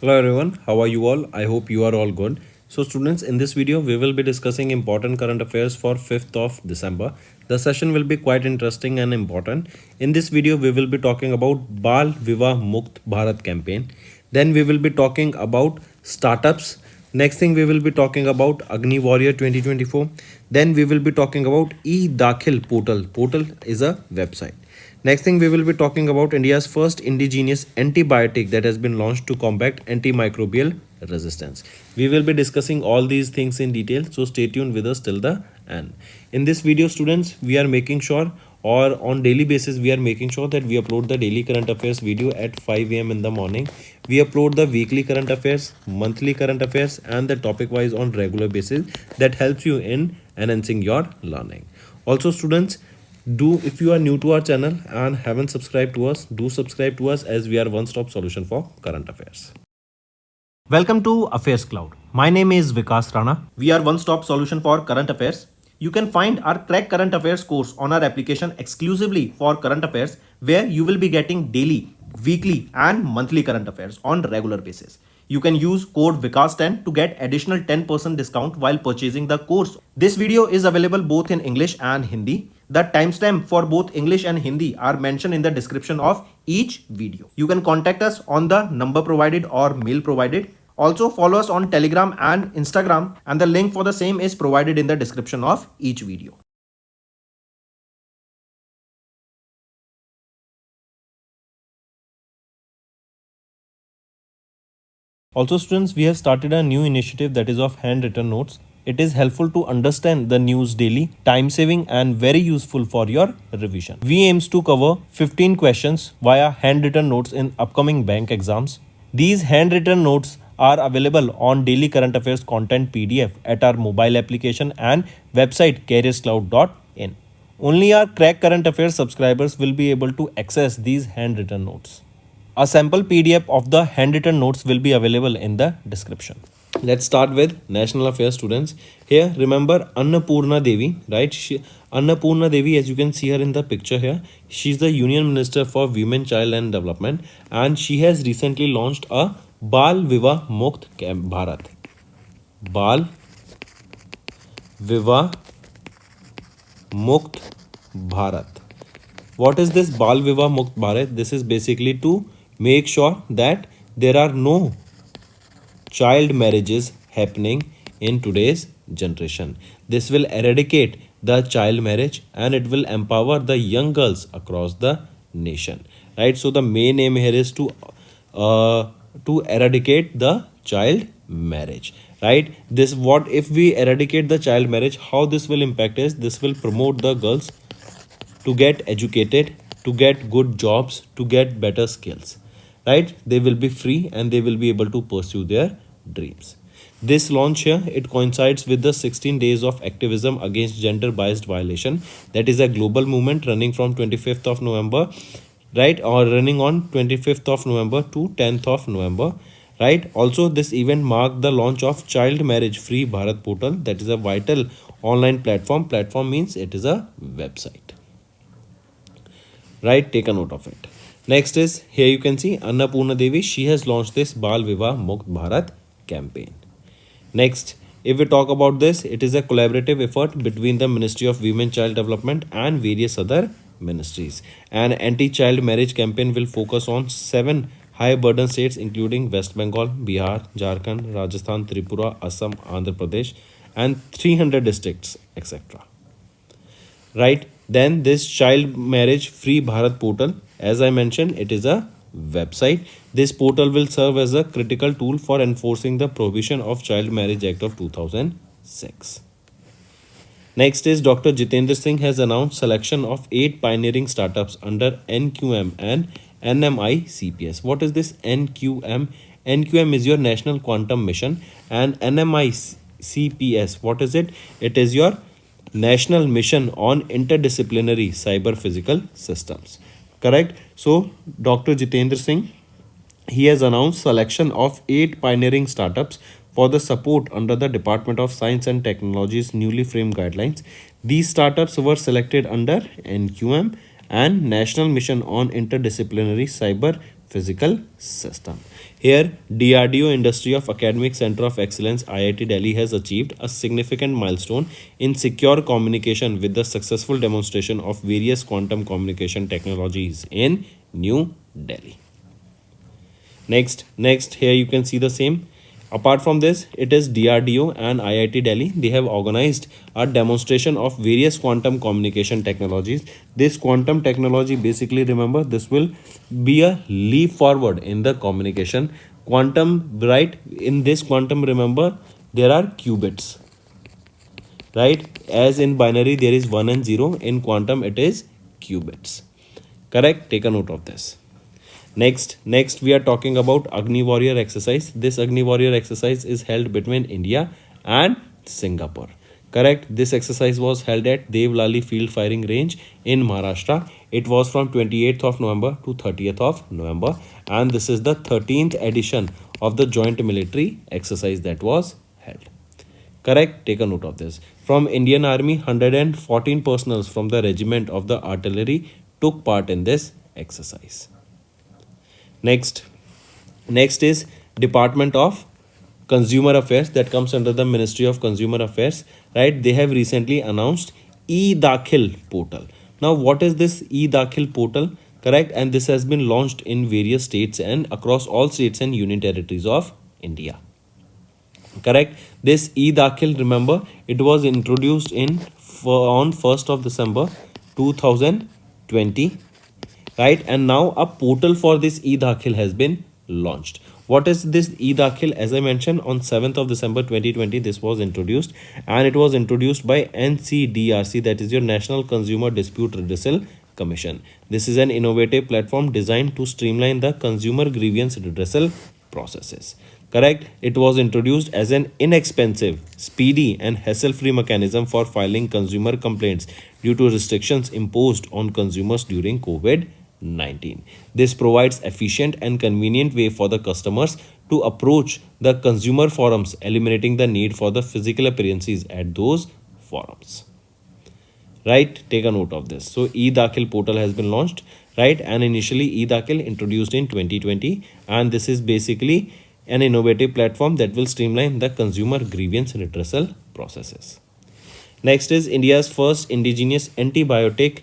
Hello everyone, how are you all? I hope you are all good. So students, in this video we will be discussing important current affairs for 5th of December. The session will be quite interesting and important. In this video we will be talking about Vivah Mukt Bharat campaign. Then we will be talking about startups. Next thing we will be talking about Agni Warrior 2024. Then we will be talking about e-Daakhil portal. Portal is a website. Next thing we will be talking about India's first indigenous antibiotic that has been launched to combat antimicrobial resistance. We will be discussing all these things in detail, so stay tuned with us till the end. In this video students, we are making sure or on daily basis we are making sure that we upload the daily current affairs video at 5 a.m. in the morning. We upload the weekly current affairs, monthly current affairs and the topic wise on regular basis that helps you in enhancing your learning. Also students, do if you are new to our channel and haven't subscribed to us, do subscribe to us as we are one-stop solution for current affairs. Welcome to Affairs Cloud. My name is Vikas Rana. We are one-stop solution for current affairs. You can find our Crack Current Affairs course on our application exclusively for current affairs, where you will be getting daily, weekly and monthly current affairs on regular basis. You can use code VIKAS10 to get additional 10% discount while purchasing the course. This video is available both in English and Hindi. The timestamp for both English and Hindi are mentioned in the description of each video. You can contact us on the number provided or mail provided. Also follow us on Telegram and Instagram, and the link for the same is provided in the description of each video. Also students, we have started a new initiative that is of handwritten notes. It is helpful to understand the news daily, time saving and very useful for your revision. We aims to cover 15 questions via handwritten notes in upcoming bank exams. These handwritten notes are available on daily current affairs content PDF at our mobile application and website careerscloud.in. Only our Crack Current Affairs subscribers will be able to access these handwritten notes. A sample PDF of the handwritten notes will be available in the description. Let's start with national affairs students. Here remember Annapurna Devi, right? Annapurna Devi, as you can see her in the picture here, she's the Union Minister for Women, Child and Development, and she has recently launched a Vivah Mukt Bharat. Vivah Mukt Bharat. What is this Vivah Mukt Bharat? This is basically to make sure that there are no child marriages happening in today's generation. This will eradicate the child marriage and it will empower the young girls across the nation, right? So the main aim here is to eradicate the child marriage, right? This, what if we eradicate the child marriage, how this will impact is this will promote the girls to get educated, to get good jobs, to get better skills, right? They will be free and they will be able to pursue their dreams. This launch here, it coincides with the 16 days of activism against gender biased violation. That is a global movement running from 25th of November, right? Or running on 25th of November to 10th of November, right? Also, this event marked the launch of Child Marriage Free Bharat portal. That is a vital online platform. Platform means it is a website, right? Take a note of it. Next is, here you can see Annapurna Devi. She has launched this Vivah Mukt Bharat campaign. Next, if we talk about this, it is a collaborative effort between the Ministry of Women Child Development and various other ministries. An anti-child marriage campaign will focus on 7 high burden states including West Bengal, Bihar, Jharkhand, Rajasthan, Tripura, Assam, Andhra Pradesh and 300 districts, etc. Right? Then this Child Marriage Free Bharat portal, as I mentioned, it is a website. This portal will serve as a critical tool for enforcing the Prohibition of Child Marriage Act of 2006. Next is Dr. Jitendra Singh has announced selection of 8 pioneering startups under NQM and NMI CPS. What is this NQM? NQM is your National Quantum Mission, and NMI CPS, what is it? It is your National Mission on Interdisciplinary Cyber Physical Systems. Correct? So, Dr. Jitendra Singh, he has announced selection of 8 pioneering startups for the support under the Department of Science and Technology's newly framed guidelines. These startups were selected under NQM and National Mission on Interdisciplinary Cyber Physical System. Here, DRDO Industry of Academic Center of Excellence IIT Delhi has achieved a significant milestone in secure communication with the successful demonstration of various quantum communication technologies in New Delhi. Next, here you can see the same. Apart from this, it is DRDO and IIT Delhi. They have organized a demonstration of various quantum communication technologies. This quantum technology, basically, remember, this will be a leap forward in the communication. Quantum, right? In this quantum, remember, there are qubits, right? As in binary, there is 1 and 0. In quantum, it is qubits. Correct? Take a note of this. Next we are talking about Agni Warrior exercise. This Agni Warrior exercise is held between India and Singapore. Correct? This exercise was held at Devlali Field Firing Range in Maharashtra. It was from 28th of November to 30th of November, and this is the 13th edition of the joint military exercise that was held. Correct? Take a note of this. From Indian Army, 114 personnel from the regiment of the artillery took part in this exercise. Next is Department of Consumer Affairs, that comes under the Ministry of Consumer Affairs, right? They have recently announced e-Daakhil portal. Now, what is this e-Daakhil portal? Correct? And this has been launched in various states and across all states and union territories of India. Correct? This e-Daakhil, remember, it was introduced on 1st of December 2020. Right, and now a portal for this e-Daakhil has been launched. What is this e-Daakhil? As I mentioned, on 7th of December 2020, this was introduced, and it was introduced by NCDRC, that is your National Consumer Dispute Redressal Commission. This is an innovative platform designed to streamline the consumer grievance redressal processes. Correct? It was introduced as an inexpensive, speedy and hassle-free mechanism for filing consumer complaints due to restrictions imposed on consumers during COVID-19. This provides efficient and convenient way for the customers to approach the consumer forums, eliminating the need for the physical appearances at those forums. Right? Take a note of this. So e-Daakhil portal has been launched, right? And initially e-Daakhil introduced in 2020, and this is basically an innovative platform that will streamline the consumer grievance redressal processes. Next is India's first indigenous antibiotic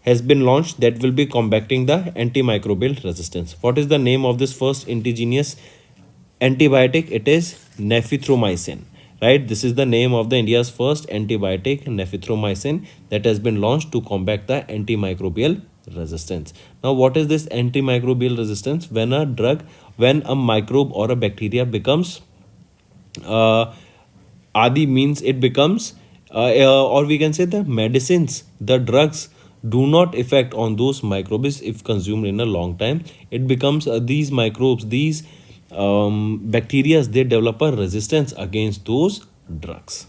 has been launched that will be combating the antimicrobial resistance. What is the name of this first indigenous antibiotic? It is nephromycin. Right, this is the name of the India's first antibiotic, nephromycin, that has been launched to combat the antimicrobial resistance. Now, what is this antimicrobial resistance? When a microbe or a bacteria becomes adi, means it becomes or we can say the medicines, the drugs do not affect on those microbes if consumed in a long time. It becomes these microbes, these bacteria, they develop a resistance against those drugs.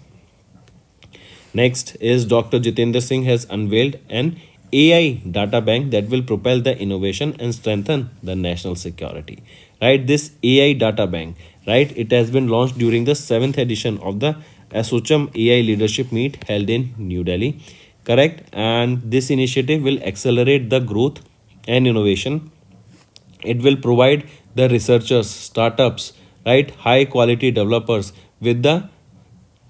Next is Dr. Jitendra Singh has unveiled an AI data bank that will propel the innovation and strengthen the national security. Right, this AI data bank, right, it has been launched during the 7th edition of the ASSOCHAM AI Leadership Meet held in New Delhi. Correct, and this initiative will accelerate the growth and innovation. It will provide the researchers, startups, right, high quality developers with the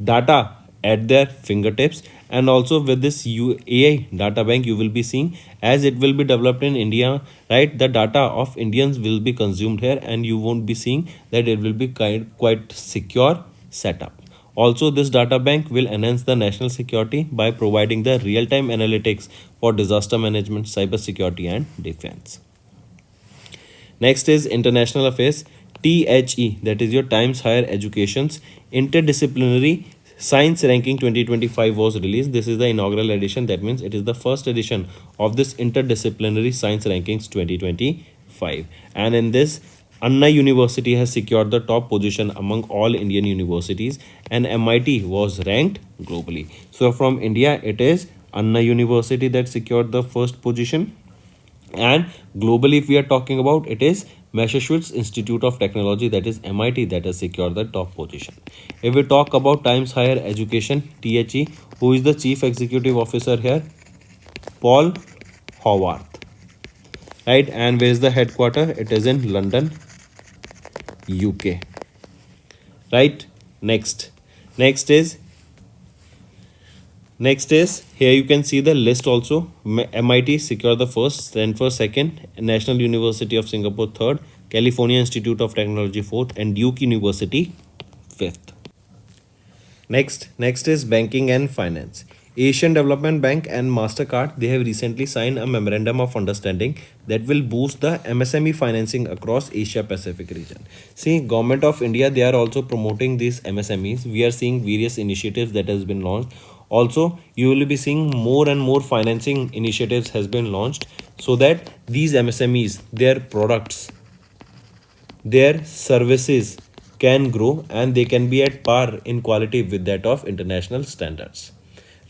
data at their fingertips. And also with this AI data bank, you will be seeing, as it will be developed in India, right, the data of Indians will be consumed here, and you won't be seeing that it will be quite secure setup. Also, this data bank will enhance the national security by providing the real-time analytics for disaster management, cyber security and defense. Next is International Affairs. THE, that is your Times Higher Education's Interdisciplinary Science Ranking 2025 was released. This is the inaugural edition. That means it is the first edition of this Interdisciplinary Science Rankings 2025. And in this, Anna University has secured the top position among all Indian universities, and MIT was ranked globally. So from India, it is Anna University that secured the first position. And globally, if we are talking about, it is Massachusetts Institute of Technology, that is MIT, that has secured the top position. If we talk about Times Higher Education, THE, who is the Chief Executive Officer here? Paul Howard. Right, and where is the headquarter? It is in London, UK. Right? Next is here you can see the list also. MIT secure the first, Stanford second, National University of Singapore third, California Institute of Technology fourth, and Duke University fifth. Next is banking and finance. Asian Development Bank and Mastercard, they have recently signed a memorandum of understanding that will boost the MSME financing across Asia Pacific region. See, Government of India, they are also promoting these MSMEs. We are seeing various initiatives that has been launched. Also, you will be seeing more and more financing initiatives has been launched so that these MSMEs, their products, their services can grow and they can be at par in quality with that of international standards,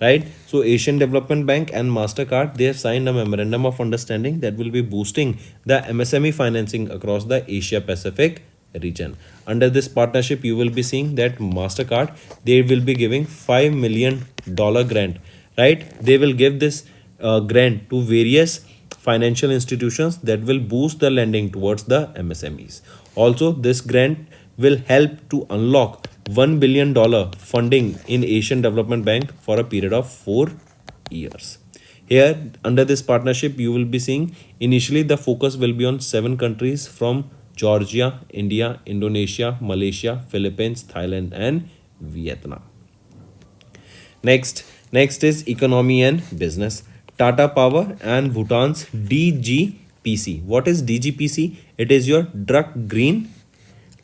right? So Asian Development Bank and Mastercard, they have signed a memorandum of understanding that will be boosting the MSME financing across the Asia Pacific region. Under this partnership, you will be seeing that Mastercard, they will be giving $5 million grant, right? They will give this grant to various financial institutions that will boost the lending towards the MSMEs. Also, this grant will help to unlock $1 billion funding in Asian Development Bank for a period of 4 years. Here, under this partnership, you will be seeing initially the focus will be on 7 countries from Georgia, India, Indonesia, Malaysia, Philippines, Thailand, and Vietnam. Next is economy and business. Tata Power and Bhutan's DGPC. What is DGPC? It is your Druk Green.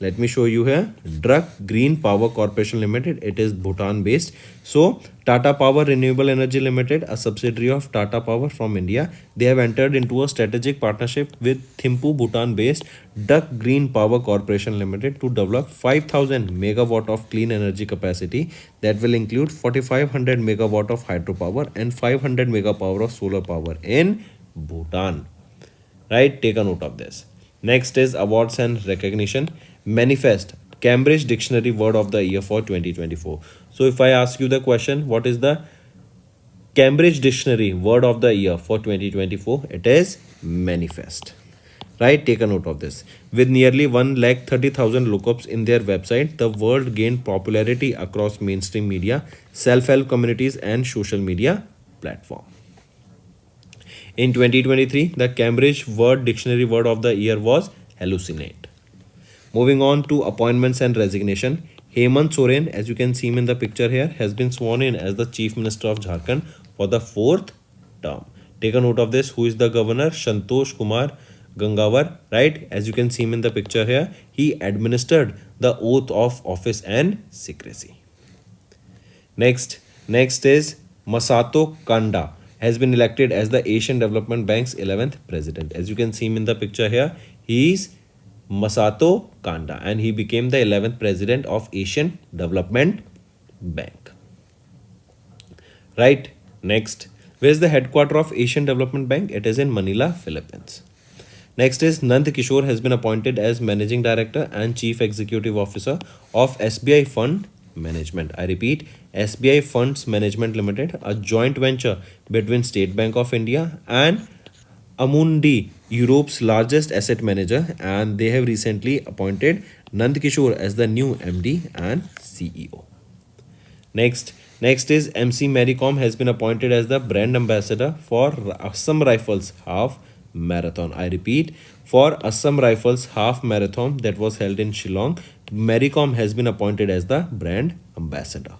Let me show you here. Druk Green Power Corporation Limited. It is Bhutan based. So Tata Power Renewable Energy Limited, a subsidiary of Tata Power from India, they have entered into a strategic partnership with Thimphu, Bhutan based Druk Green Power Corporation Limited to develop 5,000 megawatt of clean energy capacity that will include 4,500 megawatt of hydropower and 500 megapower of solar power in Bhutan. Right? Take a note of this. Next is awards and recognition. Manifest Cambridge Dictionary Word of the Year for 2024. So if I ask you the question, what is the Cambridge Dictionary Word of the Year for 2024? It is manifest. Right? Take a note of this. With nearly 130,000 lookups in their website, the word gained popularity across mainstream media, self-help communities, and social media platforms. In 2023, the Cambridge Word Dictionary Word of the Year was hallucinate. Moving on to appointments and resignation. Hemant Soren, as you can see him in the picture here, has been sworn in as the Chief Minister of Jharkhand for the 4th term. Take a note of this. Who is the governor? Santosh Kumar Gangawar, right? As you can see him in the picture here, he administered the oath of office and secrecy. Next is Masato Kanda has been elected as the Asian Development Bank's 11th president. As you can see him in the picture here, he is Masato Kanda and he became the 11th president of Asian Development Bank. Right? Next, where is the headquarters of Asian Development Bank? It is in Manila, Philippines. Next is Nand Kishore has been appointed as Managing Director and Chief Executive Officer of SBI Fund Management. I repeat, SBI Funds Management Limited, a joint venture between State Bank of India and Amundi, Europe's largest asset manager, and they have recently appointed Nand Kishore as the new MD and CEO. Next is MC Marycom has been appointed as the brand ambassador for Assam Rifles Half Marathon. I repeat, for Assam Rifles Half Marathon that was held in Shillong, Marycom has been appointed as the brand ambassador.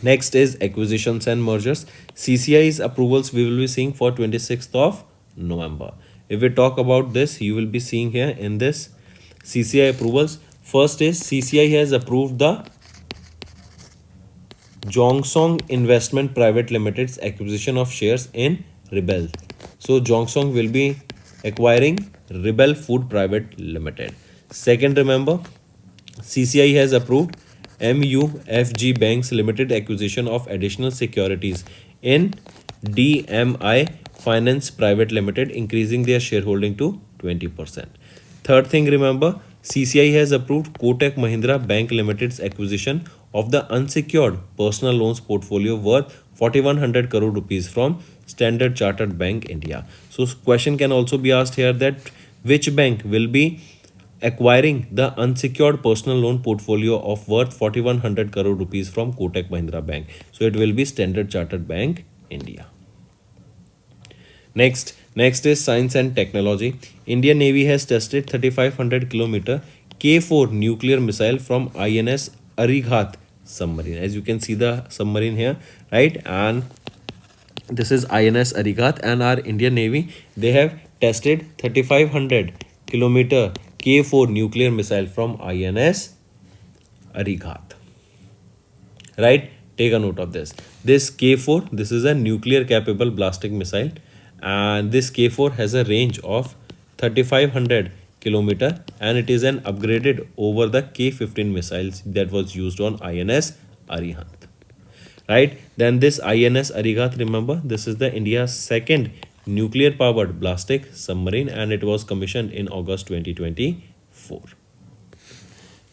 Next is acquisitions and mergers. CCI's approvals we will be seeing for 26th of November. If we talk about this, you will be seeing here in this CCI approvals. First is CCI has approved the Jongsong Investment Private Limited's acquisition of shares in Rebel. So Jongsong will be acquiring Rebel Food Private Limited. Second, remember, CCI has approved MUFG Banks Limited acquisition of additional securities in DMI Finance Private Limited, increasing their shareholding to 20%. Third thing, remember, CCI has approved Kotak Mahindra Bank Limited's acquisition of the unsecured personal loans portfolio worth 4100 crore rupees from Standard Chartered Bank India. So question can also be asked here that which bank will be acquiring the unsecured personal loan portfolio of worth 4100 crore rupees from Kotak Mahindra Bank. So it will be Standard Chartered Bank India. Next is science and technology. Indian Navy has tested 3500 kilometer K4 nuclear missile from INS Arighat submarine. As you can see the submarine here, right? And this is INS Arighat, and our Indian Navy, they have tested 3500 kilometer K4 nuclear missile from INS Arighat. Right? Take a note of this. This K4, this is a nuclear capable ballistic missile, and this K4 has a range of 3500 kilometer, and it is an upgraded over the K15 missiles that was used on INS Arihant. Right? Then this INS Arighat, remember, this is the India's second nuclear powered ballistic submarine, and it was commissioned in August 2024.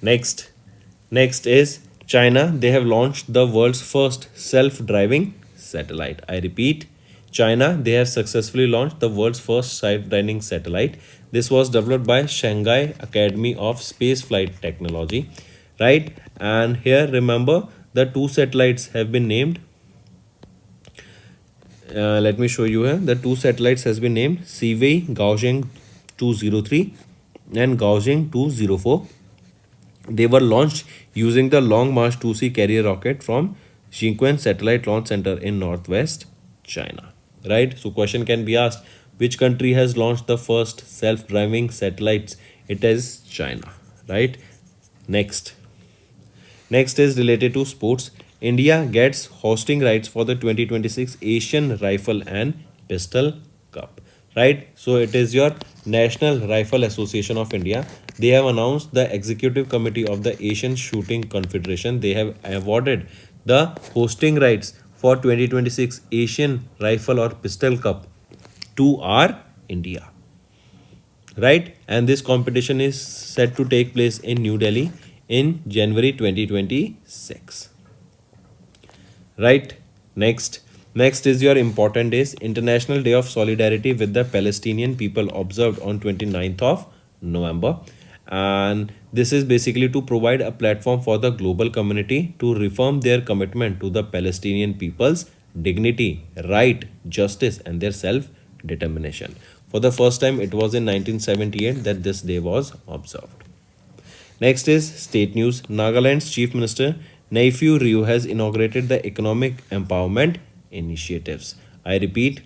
Next is China. They have launched the world's first self-driving satellite. I repeat, China, they have successfully launched the world's first self-driving satellite. This was developed by Shanghai Academy of Spaceflight Technology, right? And here, remember, the two satellites have been named. Let me show you here. The two satellites has been named Sivei Gaosheng 203 and Gaosheng 204. They were launched using the Long March 2C carrier rocket from Xinquan Satellite Launch Center in northwest China. Right? So question can be asked, which country has launched the first self-driving satellites? It is China. Right? Next is related to sports. India gets hosting rights for the 2026 Asian Rifle and Pistol Cup. Right? So it is your National Rifle Association of India. They have announced the executive committee of the Asian Shooting Confederation. They have awarded the hosting rights for 2026 Asian Rifle or Pistol Cup to our India. Right? And this competition is set to take place in New Delhi in January 2026. Right? Next is your important days. International Day of Solidarity with the Palestinian people observed on 29th of November. And this is basically to provide a platform for the global community to reaffirm their commitment to the Palestinian people's dignity, right, justice, and their self-determination. For the first time, it was in 1978 that this day was observed. Next is state news. Nagaland's Chief Minister Neiphiu Rio has inaugurated the Economic Empowerment Initiatives. I repeat,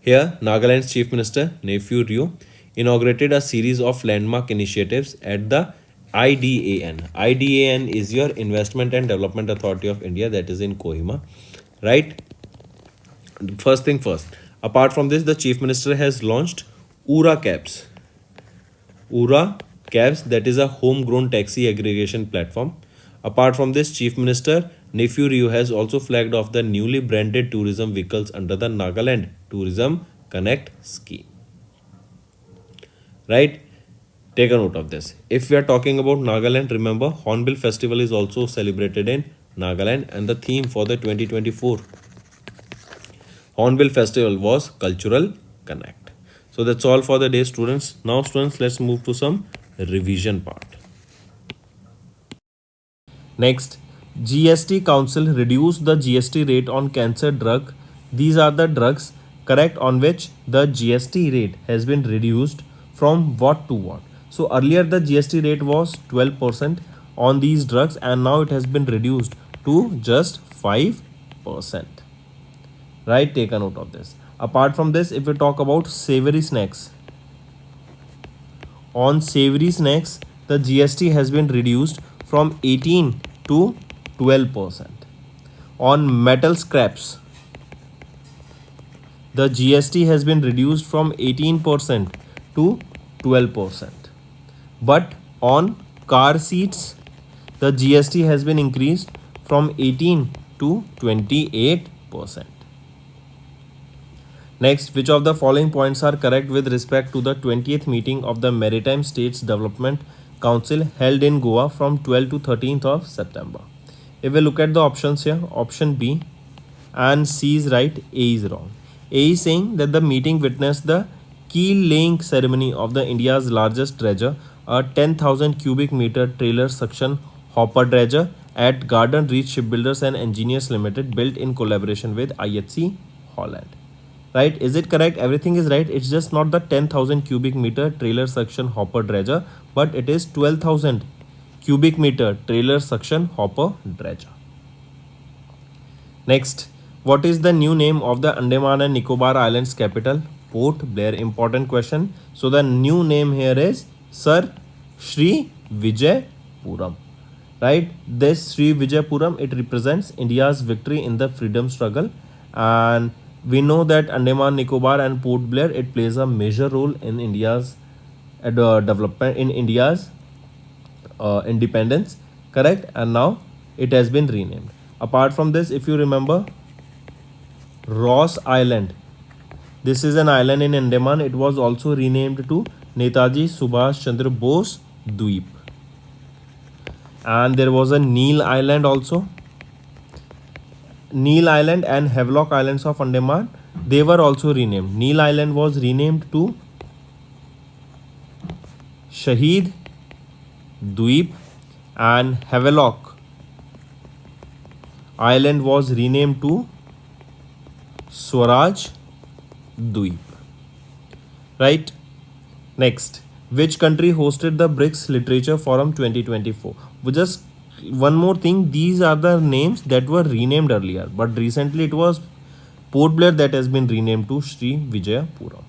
here Nagaland's Chief Minister Neiphiu Rio inaugurated a series of landmark initiatives at the IDAN. IDAN is your Investment and Development Authority of India, that is in Kohima. Right? First thing first. Apart from this, the Chief Minister has launched URA Cabs. URA Cabs, that is a homegrown taxi aggregation platform. Apart from this, Chief Minister Neiphiu Rio has also flagged off the newly branded tourism vehicles under the Nagaland Tourism Connect scheme. Right? Take a note of this. If we are talking about Nagaland, remember Hornbill Festival is also celebrated in Nagaland, and the theme for the 2024 Hornbill Festival was Cultural Connect. So that's all for the day, students. Now, students, let's move to some revision part. Next, GST Council reduced the GST rate on cancer drug. These are the drugs, correct, on which the GST rate has been reduced from what to what. So earlier the GST rate was 12% on these drugs, and now it has been reduced to just 5%. Right? Take a note of this. Apart from this, if we talk about savory snacks, on savory snacks, the GST has been reduced from 18 to 12%. On metal scraps, the GST has been reduced from 18% to 12%. But on car seats, the GST has been increased from 18 to 28%. Next, which of the following points are correct with respect to the 20th meeting of the Maritime States Development Council held in Goa from 12th to 13th of September? If we look at the options here, option B and C is right, A is wrong. A is saying that the meeting witnessed the keel laying ceremony of the India's largest dredger, a 10,000 cubic meter trailer suction hopper dredger at Garden Reach Shipbuilders and Engineers Limited, built in collaboration with IHC Holland. Right? Is it correct? Everything is right. It's just not the 10,000 cubic meter trailer suction hopper dredger, but it is 12,000 cubic meter trailer suction hopper dredger. Next, what is the new name of the Andaman and Nicobar Islands capital? Port Blair. Important question. So the new name here is Sir Shri Vijayapuram. Right? This Sri Vijayapuram, it represents India's victory in the freedom struggle, and we know that Andaman Nicobar and Port Blair, it plays a major role in India's development, in India's independence, correct? And now it has been renamed. Apart from this, if you remember, Ross Island, this is an island in Andaman, it was also renamed to Netaji Subhash Chandra Bose Dweep. And there was a Neil Island also. Neil Island and Havelock Islands of Andaman, they were also renamed. Neil Island was renamed to Shahid Dweep, and Havelock Island was renamed to Swaraj Dweep. Right? Next, which country hosted the BRICS Literature Forum 2024? We just one more thing, these are the names that were renamed earlier, but recently it was Port Blair that has been renamed to Sri Vijayapuram.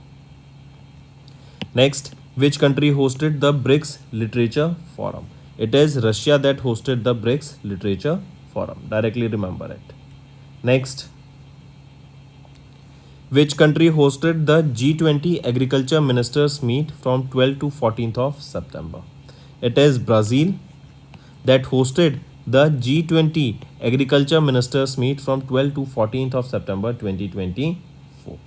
Next, which country hosted the BRICS Literature Forum? It is Russia that hosted the BRICS Literature Forum. Directly remember it. Next, which country hosted the G20 Agriculture Ministers Meet from 12th to 14th of September? It is Brazil that hosted the G20 Agriculture Ministers Meet from 12th to 14th of September 2024.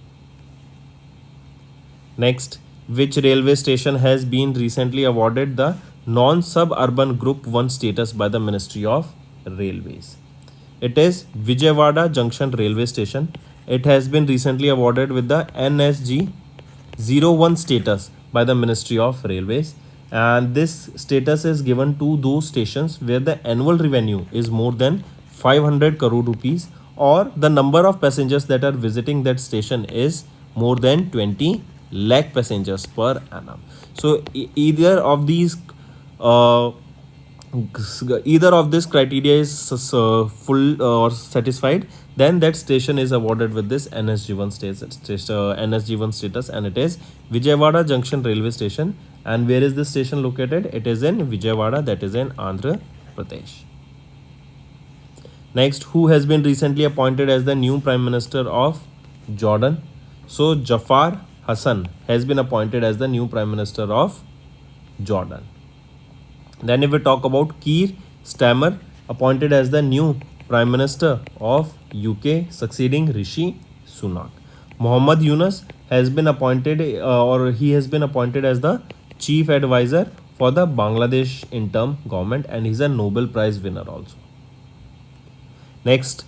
Next, which railway station has been recently awarded the non-suburban Group 1 status by the Ministry of Railways? It is Vijayawada Junction Railway Station. It has been recently awarded with the NSG 01 status by the Ministry of Railways, and this status is given to those stations where the annual revenue is more than 500 crore rupees, or the number of passengers that are visiting that station is more than 20 lakh passengers per annum. So either of these criteria is full or satisfied, then that station is awarded with this NSG1 status, and it is Vijayawada Junction Railway Station. And where is this station located? It is in Vijayawada, that is in Andhra Pradesh. Next, who has been recently appointed as the new Prime Minister of Jordan? So Jafar Hassan has been appointed as the new Prime Minister of Jordan. Then if we talk about Keir Starmer, appointed as the new Prime Minister of UK, succeeding Rishi Sunak. Muhammad Yunus has been appointed as the Chief Advisor for the Bangladesh interim government, and he's a Nobel Prize winner also. Next,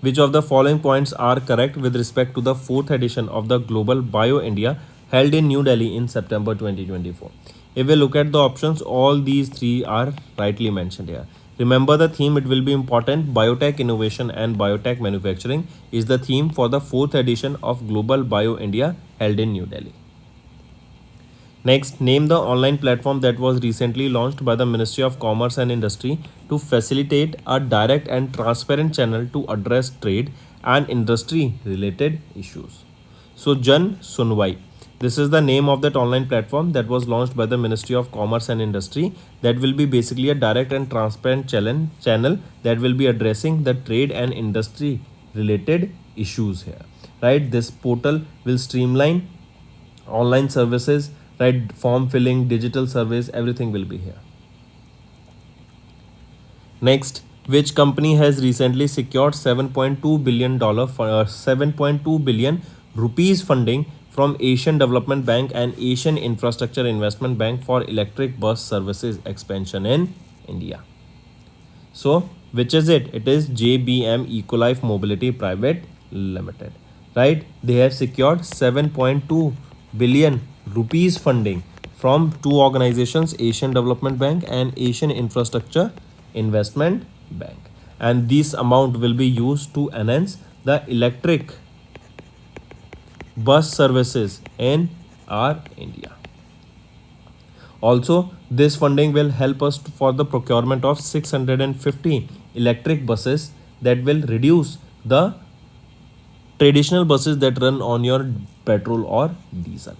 which of the following points are correct with respect to the 4th edition of the Global Bio India held in New Delhi in September 2024? If we look at the options, all these three are rightly mentioned here. Remember the theme, it will be important. Biotech innovation and biotech manufacturing is the theme for the 4th edition of Global Bio India held in New Delhi. Next, name the online platform that was recently launched by the Ministry of Commerce and Industry to facilitate a direct and transparent channel to address trade and industry related issues. So Jan Sunwai, this is the name of that online platform that was launched by the Ministry of Commerce and Industry, that will be basically a direct and transparent channel that will be addressing the trade and industry related issues here. Right, this portal will streamline online services, right, form filling, digital surveys, everything will be here. Next, which company has recently secured $7.2 billion rupees funding from Asian Development Bank and Asian Infrastructure Investment Bank for electric bus services expansion in India? So, which is it? It is JBM Ecolife Mobility Private Limited. Right? They have secured $7.2 billion rupees funding from two organizations, Asian Development Bank and Asian Infrastructure Investment Bank. And this amount will be used to enhance the electric bus services in our India. Also, this funding will help us for the procurement of 650 electric buses that will reduce the traditional buses that run on your petrol or diesel.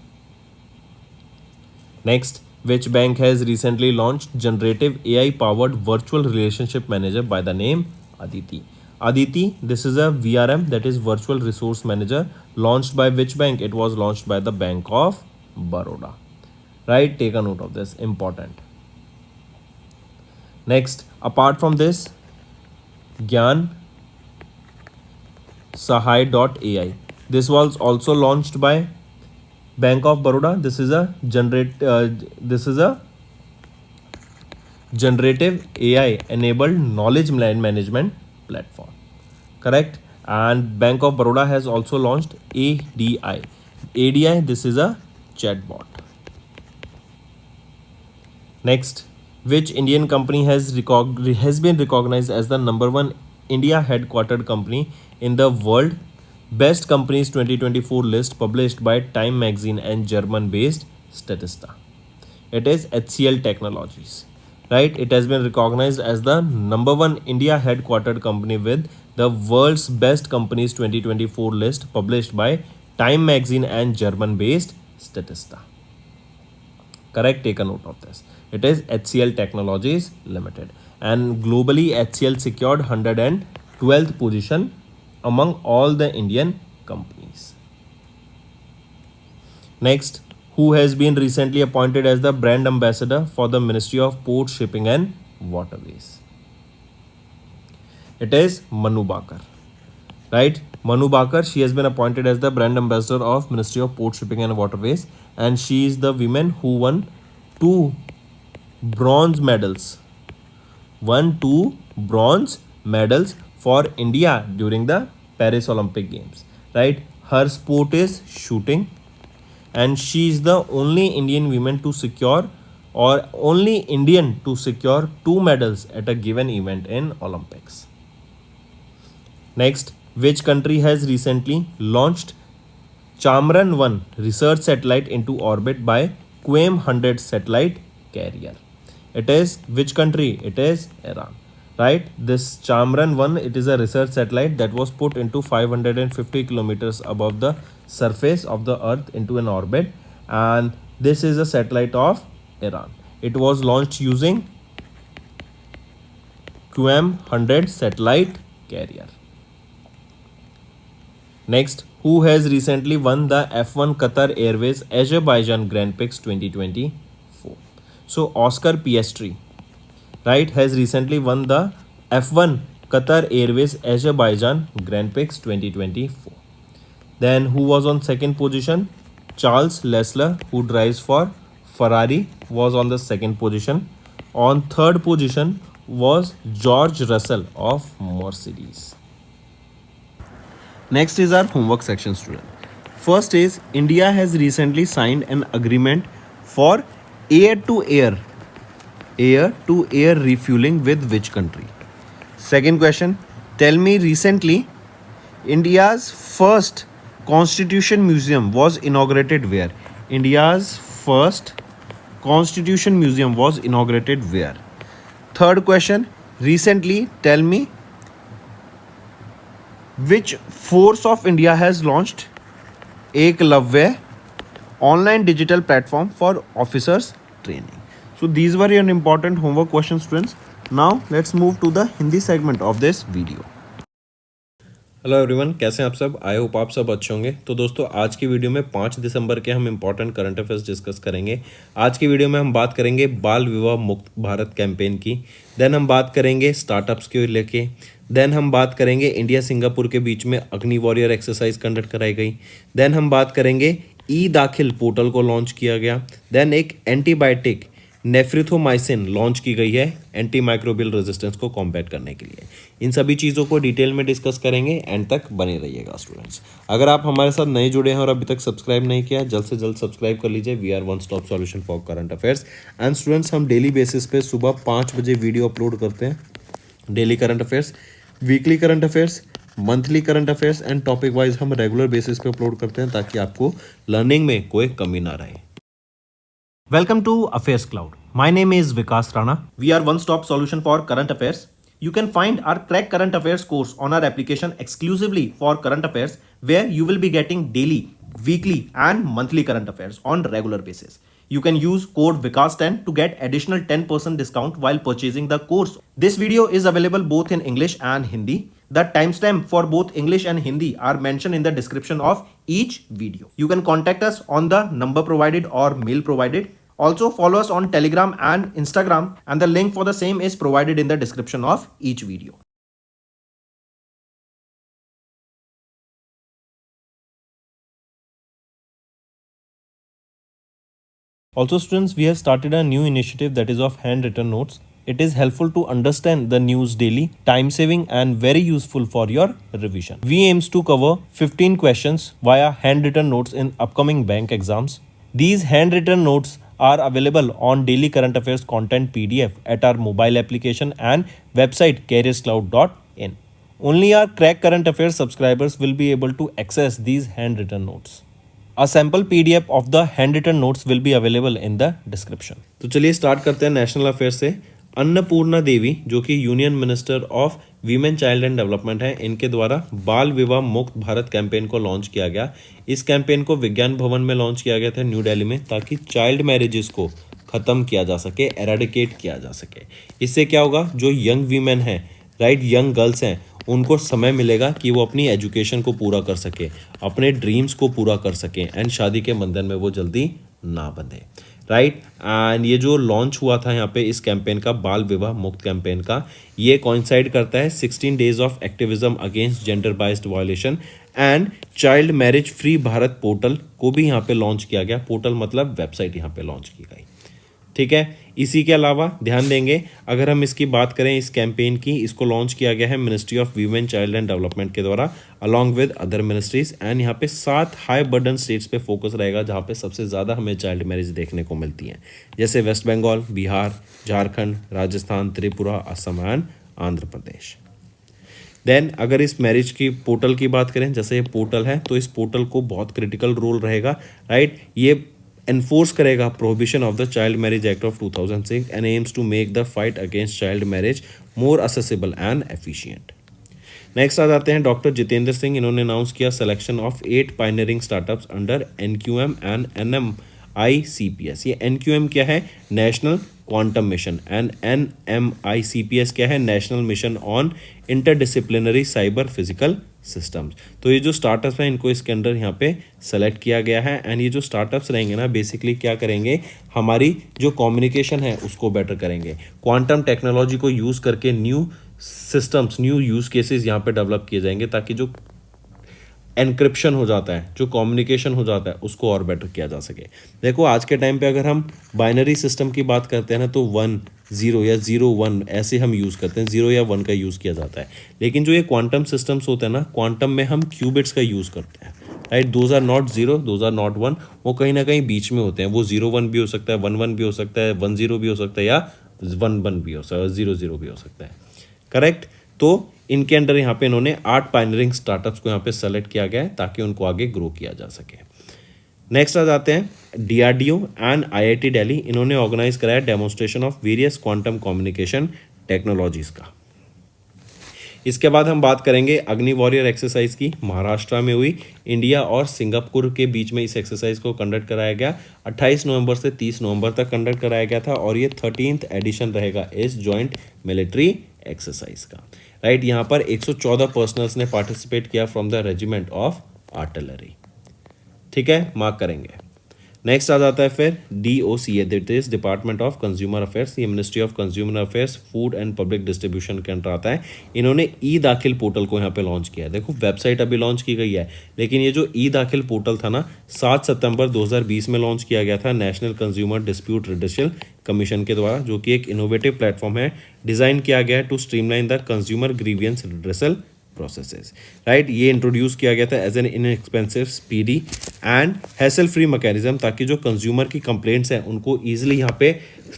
Next, which bank has recently launched generative AI powered virtual relationship manager by the name Aditi? Aditi, this is a VRM, that is virtual resource manager, launched by which bank? It was launched by the Bank of Baroda. Right, take a note of this, important. Next, apart from this, Gyan Sahai.ai. This was also launched by Bank of Baroda. This is a generative AI enabled knowledge management platform. Correct? And Bank of Baroda has also launched ADI. ADI, this is a chatbot. Next, which Indian company has been recognized as the number one India headquartered company in the world Best Companies 2024 list published by Time Magazine and German based Statista? It is HCL Technologies. Right? It has been recognized as the number one India headquartered company with the world's Best Companies 2024 list published by Time Magazine and German based Statista. Correct, take a note of this. It is HCL Technologies Limited, and globally HCL secured 112th position among all the Indian companies. Next, who has been recently appointed as the brand ambassador for the Ministry of Port, Shipping and Waterways? It is Manu Bakar. Right, Manu Bakar, she has been appointed as the brand ambassador of Ministry of Port, Shipping and Waterways, and she is the woman who won two bronze medals for India during the Paris Olympic Games. Right, her sport is shooting, and she is the only Indian woman to secure or only Indian to secure two medals at a given event in Olympics. Next, which country has recently launched Chandrayaan-1 research satellite into orbit by QM 100 satellite carrier? It is which country? It is Iran. Right, this Chandrayaan-1, it is a research satellite that was put into 550 kilometers above the surface of the earth into an orbit, and this is a satellite of Iran. It was launched using QM 100 satellite carrier. Next, who has recently won the F1 Qatar Airways Azerbaijan Grand Prix 2024? So Oscar Piastri, right, has recently won the F1 Qatar Airways Azerbaijan Grand Prix 2024. Then who was on second position? Charles Leclerc, who drives for Ferrari, was on the second position. On third position was George Russell of Mercedes. Next is our homework section, student. First is India has recently signed an agreement for air-to-air refueling with which country? Second question, tell me recently India's first Constitution Museum was inaugurated where? India's first Constitution Museum was inaugurated where? Third question, recently tell me which force of India has launched Eklavya online digital platform for officers training? So these were your important homework questions, students. Now let's move to the Hindi segment of this video. Hello everyone, कैसे हैं आप सब? I hope आप सब अच्छे होंगे। तो दोस्तों, आज की वीडियो में 5 दिसंबर के हम इंपॉर्टेंट करंट अफेयर्स डिस्कस करेंगे। आज की वीडियो में हम बात करेंगे बाल विवाह मुक्त भारत कैंपेन की। देन हम बात करेंगे स्टार्टअप्स के लेके। देन हम बात करेंगे इंडिया सिंगापुर के बीच में अग्नि वॉरियर एक्सरसाइज कंडक्ट कराई गई। देन हम बात करेंगे ई-दाखिल पोर्टल को लॉन्च किया गया। देन एक एंटीबायोटिक नेफ्रिथोमाइसिन लॉन्च की गई है एंटी माइक्रोबियल रेजिस्टेंस को कॉम्बैट करने के लिए। इन सभी चीज़ों को डिटेल में डिस्कस करेंगे, एंड तक बने रहिएगा स्टूडेंट्स। अगर आप हमारे साथ नए जुड़े हैं और अभी तक सब्सक्राइब नहीं किया, जल्द से जल्द सब्सक्राइब कर लीजिए। We are one stop solution for current affairs. And students, हम डेली बेसिस पे सुबह 5 बजे वीडियो अपलोड करते हैं। Daily current affairs, weekly current affairs, monthly current affairs and topic wise हम रेगुलर बेसिस पे अपलोड करते हैं, ताकि आपको लर्निंग में कोई कमी ना रहे। Welcome to Affairs Cloud. My name is Vikas Rana. We are one-stop solution for current affairs. You can find our Crack Current Affairs course on our application exclusively for current affairs, where you will be getting daily, weekly and monthly current affairs on regular basis. You can use code VIKAS10 to get additional 10% discount while purchasing the course. This video is available both in English and Hindi. The timestamp for both English and Hindi are mentioned in the description of each video. You can contact us on the number provided or mail provided. Also follow us on Telegram and Instagram, and the link for the same is provided in the description of each video. Also students, we have started a new initiative that is of handwritten notes. It is helpful to understand the news daily, time saving and very useful for your revision. We aims to cover 15 questions via handwritten notes in upcoming bank exams. These handwritten notes are available on daily current affairs content PDF at our mobile application and website careerscloud.in. Only our Crack Current Affairs subscribers will be able to access these handwritten notes. A sample PDF of the handwritten notes will be available in the description. तो चलिए start करते हैं national affair से। अन्नपूर्णा देवी, जो कि union minister of women child and development है, इनके द्वारा बाल विवाह मुक्त भारत कैंपेन को लॉन्च किया गया। इस कैंपेन को विज्ञान भवन में लॉन्च किया गया था न्यू दिल्ली में, ताकि चाइल्ड मैरिजेस को ख़त्म किया जा सके, एराडिकेट किया जा सके। इससे क्या होगा, जो यंग वीमेन हैं, राइट, यंग गर्ल्स हैं, उनको समय मिलेगा कि वो अपनी एजुकेशन को पूरा कर सके, अपने ड्रीम्स को पूरा कर सकें, एंड शादी के बंधन में वो जल्दी ना बंधे, राइट। एंड ये जो लॉन्च हुआ था यहाँ पे इस कैंपेन का, बाल विवाह मुक्त कैंपेन का, ये कोइंसाइड करता है 16 days of activism against gender biased violation and child marriage free Bharat portal को भी यहाँ पे लॉन्च किया गया। पोर्टल मतलब वेबसाइट यहाँ पे लॉन्च की गई, ठीक है। इसी के अलावा ध्यान देंगे, अगर हम इसकी बात करें इस कैंपेन की, इसको लॉन्च किया गया है ministry of women child and development के द्वारा along with other ministries. And यहाँ पे 7 हाई बर्डन स्टेट्स पे फोकस रहेगा, जहाँ पे सबसे ज़्यादा हमें चाइल्ड मैरिज देखने को मिलती हैं, जैसे वेस्ट बंगाल, बिहार, झारखंड, राजस्थान, त्रिपुरा, असम एंड आंध्र प्रदेश। देन अगर इस मैरिज की पोर्टल की बात करें, जैसे ये पोर्टल है, तो इस पोर्टल को बहुत क्रिटिकल रोल रहेगा, राइट। ये एनफोर्स करेगा prohibition of the child marriage act of 2006 and aims to make the fight against child marriage more accessible and efficient. Next आ जाते हैं डॉक्टर जितेंद्र सिंह। इन्होंने अनाउंस किया selection of 8 pioneering startups under NQM and NMICPS। ये NQM क्या है, national quantum mission, and NMICPS क्या है, national mission on interdisciplinary cyber physical systems. तो ये जो स्टार्टअप्स हैं, इनको इसके अंडर यहाँ पे सेलेक्ट किया गया है। एंड ये जो स्टार्टअप्स रहेंगे ना, बेसिकली क्या करेंगे, हमारी जो कम्युनिकेशन है उसको बेटर करेंगे। क्वांटम टेक्नोलॉजी को यूज़ करके new systems, new use cases यहाँ पे डेवलप किए जाएंगे, ताकि जो एनक्रिप्शन हो जाता है, जो कम्युनिकेशन हो जाता है, उसको और बेटर किया जा सके। देखो आज के टाइम पे अगर हम बाइनरी सिस्टम की बात करते हैं ना, तो 1 0 या 0 1 ऐसे हम यूज़ करते हैं, 0 या 1 का यूज़ किया जाता है। लेकिन जो ये क्वांटम सिस्टम्स होते हैं ना, क्वांटम में हम क्यूबिट्स का यूज़ करते हैं, right. Those are not 0, those are not 1, वो कहीं ना कहीं बीच में होते हैं। वो 0 1 भी हो सकता है, 1 1 भी हो सकता है, 1 0 भी हो सकता है, या 1 1 भी हो सकता है, 0 0 भी हो सकता है, करेक्ट। तो इनके अंडर यहाँ पे इन्होंने 8 पायनियरिंग स्टार्टअप्स को यहाँ पे सेलेक्ट किया गया है, ताकि उनको आगे ग्रो किया जा सके। नेक्स्ट आ जाते हैं DRDO एंड IIT दिल्ली। इन्होंने ऑर्गेनाइज कराया demonstration of various quantum communication technologies का। इसके बाद हम बात करेंगे अग्नि वॉरियर एक्सरसाइज की। महाराष्ट्र में हुई, इंडिया और सिंगापुर के बीच में इस एक्सरसाइज को कंडक्ट कराया गया। 28 नवंबर से 30 नवंबर तक कंडक्ट कराया गया था, और ये 13th एडिशन रहेगा इस जॉइंट मिलिट्री एक्सरसाइज का, राइट। यहाँ पर 114 पर्सनल्स ने पार्टिसिपेट किया from the regiment of artillery, ठीक है, मार्क करेंगे। नेक्स्ट आ जाता है फिर DOCA, that is department of consumer affairs. ये ministry of consumer affairs, food and public distribution के अंडर आता है। इन्होंने ई-दाखिल पोर्टल को यहाँ पे लॉन्च किया है। देखो वेबसाइट अभी लॉन्च की गई है, लेकिन ये जो ई-दाखिल पोर्टल था ना 7 सितंबर 2020 में लॉन्च किया गया था नेशनल कंज्यूमर डिस्प्यूट रिड्यूसल कमीशन के द्वारा, जो कि एक इनोवेटिव प्लेटफॉर्म है। डिजाइन किया गया है to streamline the consumer grievance redressal processes, right. ये इंट्रोड्यूस किया गया था as an inexpensive, speedy and hassle free mechanism, ताकि जो कंज्यूमर की कंप्लेंट्स हैं उनको ईजिली यहाँ पे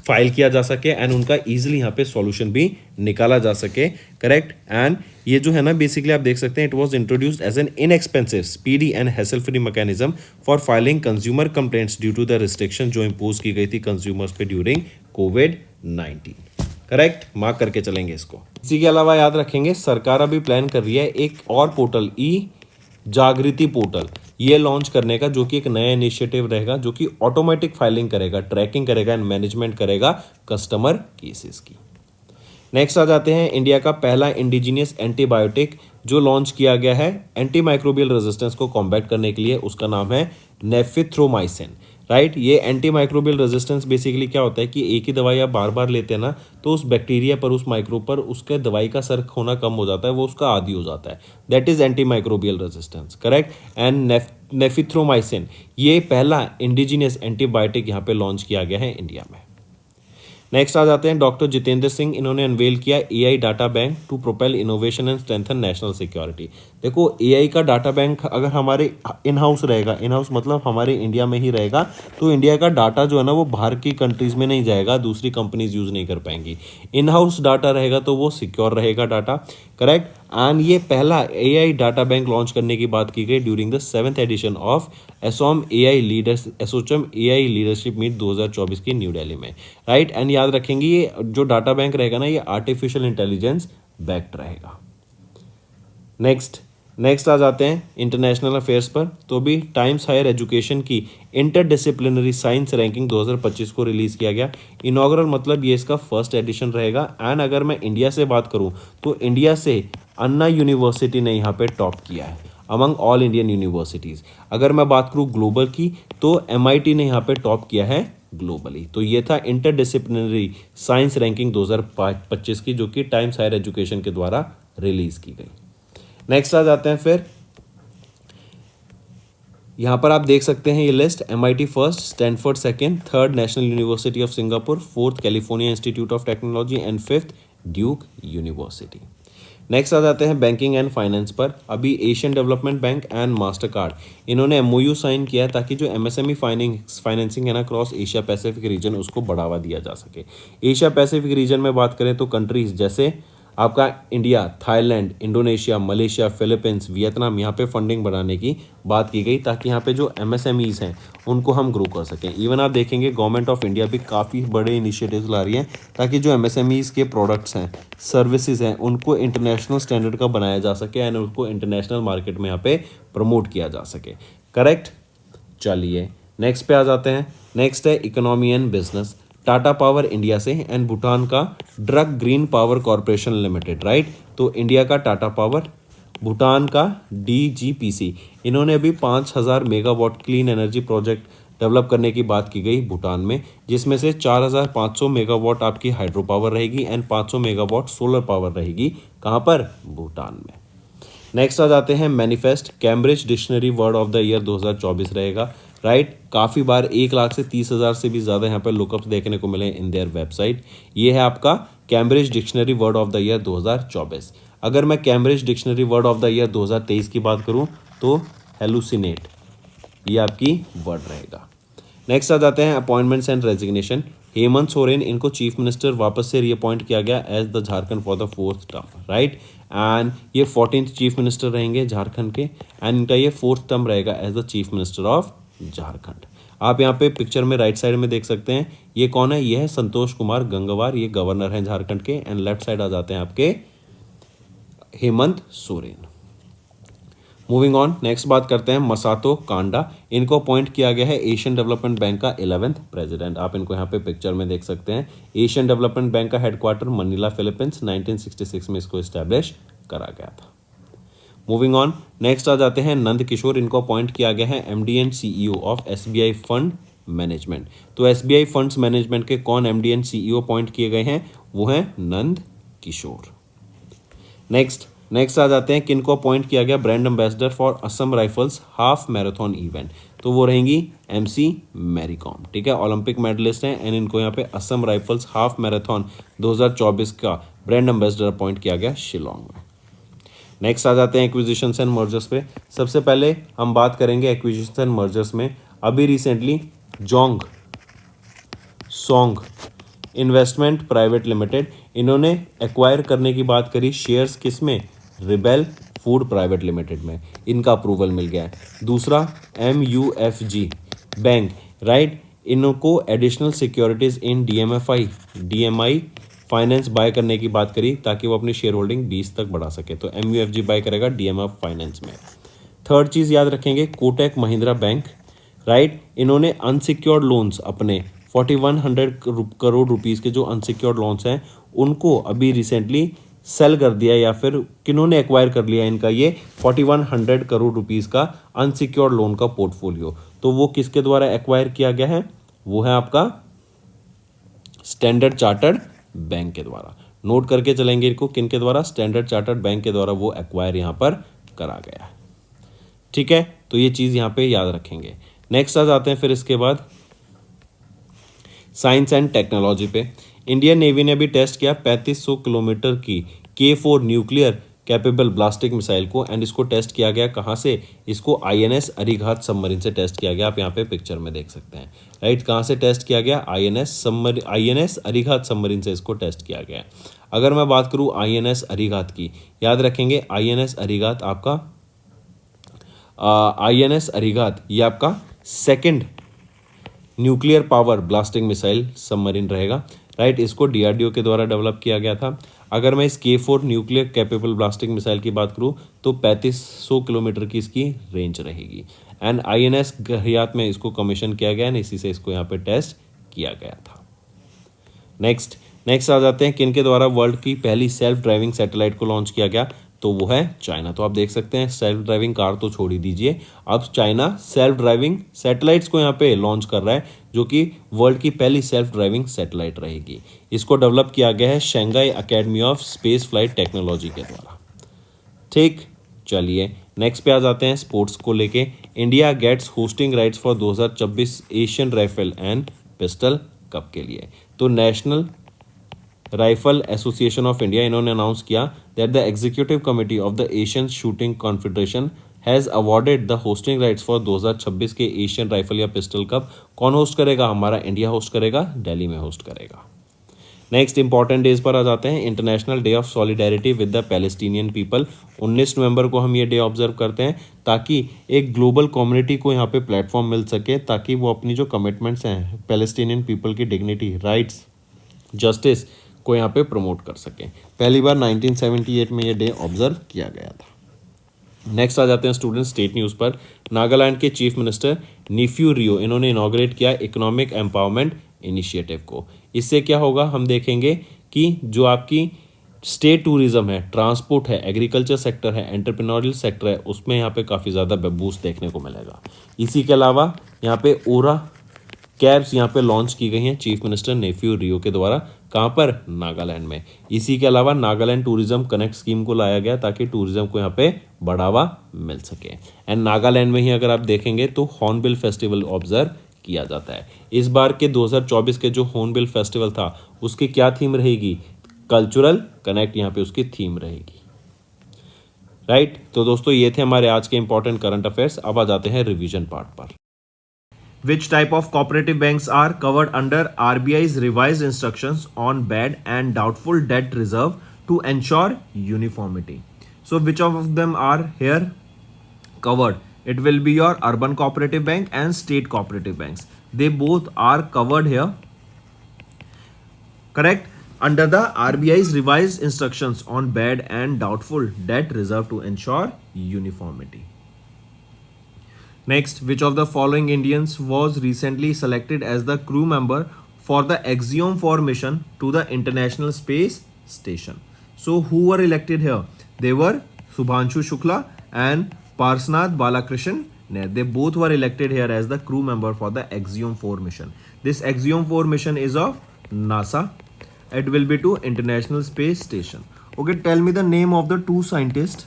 फाइल किया जा सके एंड उनका ईजिली यहाँ पे सॉल्यूशन भी निकाला जा सके, करेक्ट। एंड ये जो है ना बेसिकली आप देख सकते हैं, it was introduced as an inexpensive, speedy and hassle free mechanism for filing consumer complaints due to the restriction जो इम्पोज की गई थी कंज्यूमर्स पे ड्यूरिंग कोविड-19, करेक्ट। मार्क करके चलेंगे इसको। इसी के अलावा याद रखेंगे सरकार अभी प्लान कर रही है एक और पोर्टल, ई-जागृति पोर्टल, ये लॉन्च करने का, जो कि एक नया इनिशिएटिव रहेगा, जो कि ऑटोमेटिक फाइलिंग करेगा, ट्रैकिंग करेगा एंड मैनेजमेंट करेगा कस्टमर केसेस की। नेक्स्ट आ जाते हैं इंडिया का पहला इंडिजीनियस एंटीबायोटिक जो लॉन्च किया गया है एंटी माइक्रोबियल रेजिस्टेंस को कॉम्बैट करने के लिए, उसका नाम है नेफिथ्रोमाइसिन, राइट। ये एंटी माइक्रोबियल रेजिस्टेंस बेसिकली क्या होता है कि एक ही दवाई आप बार बार लेते हैं ना, तो उस बैक्टीरिया पर, उस माइक्रोब पर उसके दवाई का असर होना कम हो जाता है, वो उसका आदी हो जाता है, that is anti microbial resistance, correct. And nafithromycin ये पहला इंडिजीनियस एंटीबायोटिक यहाँ पे लॉन्च किया गया है इंडिया में। नेक्स्ट आ जाते हैं डॉक्टर जितेंद्र सिंह, इन्होंने अनवेल किया AI data bank to propel innovation and strengthen national security. देखो AI का डाटा बैंक अगर हमारे इन हाउस रहेगा, इन हाउस मतलब हमारे इंडिया में ही रहेगा, तो इंडिया का डाटा जो है ना वो बाहर की कंट्रीज में नहीं जाएगा, दूसरी कंपनीज यूज नहीं कर पाएंगी। इन हाउस डाटा रहेगा तो वो सिक्योर रहेगा डाटा, करेक्ट। एंड ये पहला AI डाटा बैंक लॉन्च करने की बात की गई during the 7th edition of ASSOCHAM AI leadership meet 2024 की न्यू दिल्ली में, राइट। एंड याद रखेंगे ये जो डाटा बैंक रहेगा ना, ये आर्टिफिशियल इंटेलिजेंस बैक्ड रहेगा। नेक्स्ट आ जाते हैं इंटरनेशनल अफेयर्स पर। तो भी टाइम्स हायर एजुकेशन की इंटरडिसिप्लिनरी साइंस रैंकिंग 2025 को रिलीज किया गया। इनॉग्रल मतलब ये इसका फर्स्ट एडिशन रहेगा। एंड अगर मैं इंडिया से बात करूं तो इंडिया से अन्ना यूनिवर्सिटी ने यहाँ पे टॉप किया है अमंग ऑल इंडियन यूनिवर्सिटीज़। अगर मैं बात करूं ग्लोबल की तो MIT ने यहाँ पे टॉप किया है ग्लोबली। तो ये था इंटरडिसिप्लिनरी साइंस रैंकिंग 2025 की, जो कि टाइम्स हायर एजुकेशन के द्वारा रिलीज की गई। नेक्स्ट आ जाते हैं फिर यहाँ पर आप देख सकते हैं ये list, MIT first, Stanford second, third national university of Singapore, fourth California institute of technology and fifth Duke university. Next आ जाते हैं बैंकिंग एंड फाइनेंस पर। अभी Asian development bank and Mastercard इन्होंने MOU साइन किया है ताकि जो MSME फाइनेंसिंग है ना क्रॉस एशिया पैसिफिक रीजन, उसको बढ़ावा दिया जा सके। एशिया पैसिफिक रीजन में बात करें तो कंट्रीज जैसे आपका India, Thailand, Indonesia, Malaysia, Philippines, Vietnam, यहाँ पे फंडिंग बढ़ाने की बात की गई ताकि यहाँ पे जो MSMEs हैं उनको हम ग्रो कर सकें। इवन आप देखेंगे गवर्नमेंट ऑफ इंडिया भी काफ़ी बड़े इनिशिएटिव्स ला रही है ताकि जो MSMEs के प्रोडक्ट्स हैं, सर्विसेज हैं, उनको इंटरनेशनल स्टैंडर्ड का बनाया जा सके एंड उनको इंटरनेशनल मार्केट में यहाँ पे प्रमोट किया जा सके, करेक्ट। चलिए नेक्स्ट पे आ जाते हैं। नेक्स्ट है economy and business. Tata power India से एंड भूटान का drug green power corporation limited, right. तो इंडिया का टाटा पावर, भूटान का DGPC, इन्होंने अभी 5000 megawatt clean energy project develop करने की बात की गई भूटान में, जिसमें से 4500 मेगावाट आपकी हाइड्रो पावर रहेगी एंड 500 मेगावाट सोलर पावर रहेगी। कहाँ पर? भूटान में। नेक्स्ट आ जाते हैं manifest. Cambridge dictionary word of the year 2024 रहेगा, राइट। काफ़ी बार 1 लाख से 30,000 से भी ज़्यादा यहाँ पर लुकअप्स देखने को मिले इन देयर वेबसाइट। ये है आपका Cambridge dictionary word of the year 2024। अगर मैं Cambridge dictionary word of the year 2023 की बात करूँ तो हेलुसिनेट, ये आपकी वर्ड रहेगा। नेक्स्ट आ जाते हैं appointments and resignation. Hemant Soren, इनको चीफ मिनिस्टर वापस से रीअपॉइंट किया गया as the Jharkhand for the 4th term, right. And ये 14th चीफ मिनिस्टर रहेंगे झारखंड के एंड इनका ये 4th टर्म रहेगा as the chief minister of Jharkhand. आप यहाँ पे पिक्चर में राइट साइड में देख सकते हैं ये कौन है, ये है संतोष कुमार गंगवार, ये गवर्नर हैं झारखंड के। एंड लेफ्ट साइड आ जाते हैं आपके Hemant Soren. Moving on, next बात करते हैं मसातो कांडा, इनको अपॉइंट किया गया है एशियन डेवलपमेंट बैंक का 11th प्रेसिडेंट। आप इनको यहाँ पे पिक्चर में देख सकते हैं। एशियन डेवलपमेंट बैंक का हेडक्वार्टर मनीला, फिलीपींस, 1966 में इसको इस्टेब्लिश करा गया था। मूविंग ऑन, नेक्स्ट आ जाते हैं नंद किशोर, इनको अपॉइंट किया गया है MD and CEO of SBI fund management. तो एसबीआई फंड्स मैनेजमेंट के कौन एमडी एंड सीईओ अपॉइंट किए गए हैं? वो हैं नंद किशोर। नेक्स्ट आ जाते हैं, किनको अपॉइंट किया गया brand ambassador for Assam rifles half marathon event? तो वो रहेंगी एमसी मैरी कॉम। ठीक है, ओलंपिक मेडलिस्ट हैं एंड इनको यहाँ पे असम राइफल्स हाफ मैराथन 2024 का ब्रांड एम्बेसडर अपॉइंट किया गया शिलोंग में। नेक्स्ट आ जाते हैं एक्विजिशंस एंड मर्जर्स पे। सबसे पहले हम बात करेंगे एक्विजिशंस एंड मर्जर्स में। अभी recently song investment private limited, इन्होंने एक्वायर करने की बात करी शेयर्स किसमें? रिबेल फूड प्राइवेट लिमिटेड में। इनका अप्रूवल मिल गया है। दूसरा MUFG बैंक, राइट, इनको additional securities in DMI finance buy करने की बात करी ताकि वो अपनी शेयर होल्डिंग 20 तक बढ़ा सके। तो MUFG बाय करेगा DMF फाइनेंस में। थर्ड चीज याद रखेंगे, कोटक महिंद्रा बैंक, राइट, इन्होंने अनसिक्योर्ड लोन्स अपने 4100 करोड़ रुपीस के जो अनसिक्योर्ड लोन्स हैं उनको अभी रिसेंटली सेल कर दिया, या फिर किन्होंने एक्वायर कर लिया इनका ये 4100 करोड़ रुपीस का अनसिक्योर्ड लोन का पोर्टफोलियो। तो वो किसके द्वारा एक्वायर किया गया है? वो है आपका स्टैंडर्ड चार्टर्ड बैंक के द्वारा। नोट करके चलेंगे इनको, किनके द्वारा? स्टैंडर्ड चार्टर्ड बैंक के द्वारा वो एक्वायर यहां पर करा गया है। ठीक है, तो ये चीज यहां पे याद रखेंगे। नेक्स्ट आ जाते हैं फिर इसके बाद साइंस एंड टेक्नोलॉजी पे। इंडियन नेवी ने भी टेस्ट किया 3500 किलोमीटर की K4 न्यूक्लियर कैपेबल ब्लास्टिक मिसाइल को, एंड इसको टेस्ट किया गया कहाँ से? इसको INS अरिघात सबमरीन से टेस्ट किया गया। आप यहाँ पे पिक्चर में देख सकते हैं, राइट, कहाँ से टेस्ट किया गया? INS अरिघात सबमरीन से इसको टेस्ट किया गया। अगर मैं बात करूँ INS अरिघात की, याद रखेंगे INS अरिघात आपका INS अरिघात ये आपका second nuclear power blasting missile submarine रहेगा, राइट, इसको DRDO के द्वारा डेवलप किया गया था। अगर मैं इस K4 nuclear capable blasting missile की बात करूं तो 3500 किलोमीटर की इसकी रेंज रहेगी, एंड INS गहरियात में इसको कमीशन किया गया है, इसी से इसको यहाँ पे टेस्ट किया गया था। नेक्स्ट आ जाते हैं, किनके द्वारा वर्ल्ड की पहली सेल्फ ड्राइविंग सैटेलाइट को लॉन्च किया गया? तो वो है चाइना। तो आप देख सकते हैं सेल्फ ड्राइविंग कार तो छोड़ ही दीजिए, अब चाइना सेल्फ ड्राइविंग सैटेलाइट्स को यहाँ पे लॉन्च कर रहा है, जो कि वर्ल्ड की पहली सेल्फ ड्राइविंग सैटेलाइट रहेगी। इसको डेवलप किया गया है Shanghai academy of space flight technology के द्वारा। ठीक, चलिए नेक्स्ट पे आ जाते हैं स्पोर्ट्स को लेके। India gets hosting rights for 2026 Asian rifle and pistol cup के लिए। तो national rifle association of India, इन्होंने अनाउंस किया that the executive committee of the Asian shooting confederation has awarded the hosting rights for 2026 के Asian rifle या pistol cup. कौन host करेगा? हमारा इंडिया होस्ट करेगा, दिल्ली में होस्ट करेगा। नेक्स्ट इंपॉर्टेंट डेज पर आ जाते हैं। International day of solidarity with the Palestinian people, 19 नवंबर को हम ये डे ऑब्जर्व करते हैं ताकि एक ग्लोबल कम्युनिटी को यहाँ पे प्लेटफॉर्म मिल सके, ताकि वो अपनी जो कमिटमेंट्स हैं पैलेस्टीनियन पीपल की डिग्निटी, राइट्स, जस्टिस को यहाँ पे प्रमोट कर सकें। पहली बार 1978 में ये डे ऑब्जर्व किया गया था। नेक्स्ट आ जाते हैं स्टूडेंट स्टेट न्यूज़ पर। नागालैंड के चीफ मिनिस्टर नीफ्यू रियो, इन्होंने इनॉग्रेट किया इकोनॉमिक एम्पावरमेंट इनिशिएटिव को। इससे क्या होगा हम देखेंगे कि जो आपकी स्टेट टूरिज्म है, ट्रांसपोर्ट है, एग्रीकल्चर सेक्टर है, एंटरप्रेन्योरियल सेक्टर है, उसमें यहाँ पे काफ़ी ज़्यादा बूस्ट देखने को मिलेगा। इसी के अलावा यहाँ पे ओरा कैब्स यहाँ पे लॉन्च की गई हैं चीफ मिनिस्टर नेफ्यू रियो के द्वारा। कहाँ पर? नागालैंड में। इसी के अलावा नागालैंड टूरिज्म कनेक्ट स्कीम को लाया गया ताकि टूरिज्म को यहाँ पे बढ़ावा मिल सके। एंड नागालैंड में ही अगर आप देखेंगे तो हॉर्नबिल फेस्टिवल ऑब्जर्व किया जाता है। इस बार के 2024 के जो हॉर्नबिल फेस्टिवल था उसकी क्या थीम रहेगी? कल्चरल कनेक्ट यहाँ पे उसकी थीम रहेगी, राइट। तो दोस्तों ये थे हमारे आज के इंपॉर्टेंट करंट अफेयर्स। अब आ जाते हैं रिवीजन पार्ट पर। Which type of cooperative banks are covered under RBI's revised instructions on bad and doubtful debt reserve to ensure uniformity? So which of them are here covered? It will be your urban cooperative bank and state cooperative banks. They both are covered here, correct, under the RBI's revised instructions on bad and doubtful debt reserve to ensure uniformity. Next, which of the following Indians was recently selected as the crew member for the Axiom 4 mission to the International Space Station? So, who were elected here? They were Subhanshu Shukla and Parsnath Balakrishnan Nair. They both were elected here as the crew member for the Axiom 4 mission. This Axiom 4 mission is of NASA. It will be to International Space Station. Okay, tell me the name of the two scientists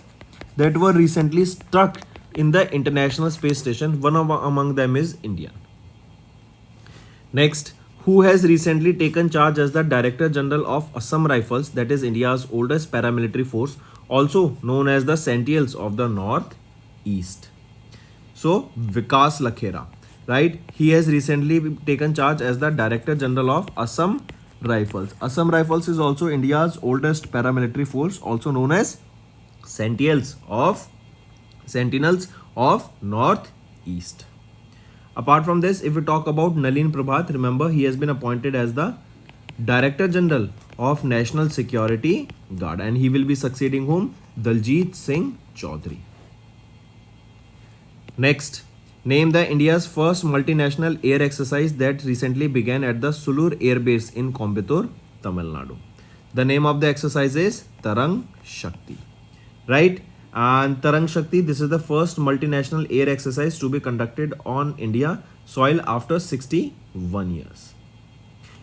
that were recently stuck in the International Space Station. One among them is Indian. Next, who has recently taken charge as the Director General of Assam Rifles, that is India's oldest paramilitary force, also known as the Sentinels of the North East. So, Vikas Lakhera, right? He has recently taken charge as the Director General of Assam Rifles. Assam Rifles is also India's oldest paramilitary force, also known as Sentinels of North East. Apart from this, if we talk about Nalin Prabhat, remember he has been appointed as the Director General of National Security Guard and he will be succeeding whom? Daljit Singh Chaudhary. Next, name the India's first multinational air exercise that recently began at the Sulur Air Base in Coimbatore, Tamil Nadu. The name of the exercise is Tarang Shakti, right? And Tarang Shakti, this is the first multinational air exercise to be conducted on India soil after 61 years.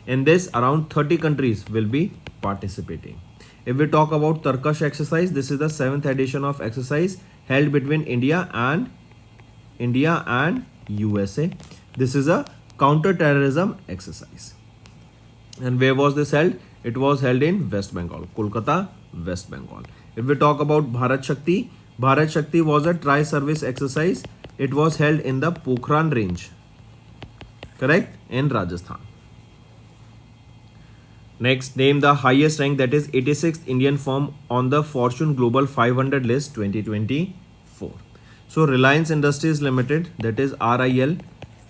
In this, around 30 countries will be participating. If we talk about Tarkash exercise, this is the 7th edition of exercise held between India and USA. This is a counter-terrorism exercise. And where was this held? It was held in West Bengal, Kolkata, West Bengal. If we talk about Bharat Shakti was a tri-service exercise. It was held in the Pokhran range, correct, in Rajasthan. Next, name the highest rank, that is 86th Indian firm on the Fortune Global 500 list 2024. So Reliance Industries Limited, that is RIL,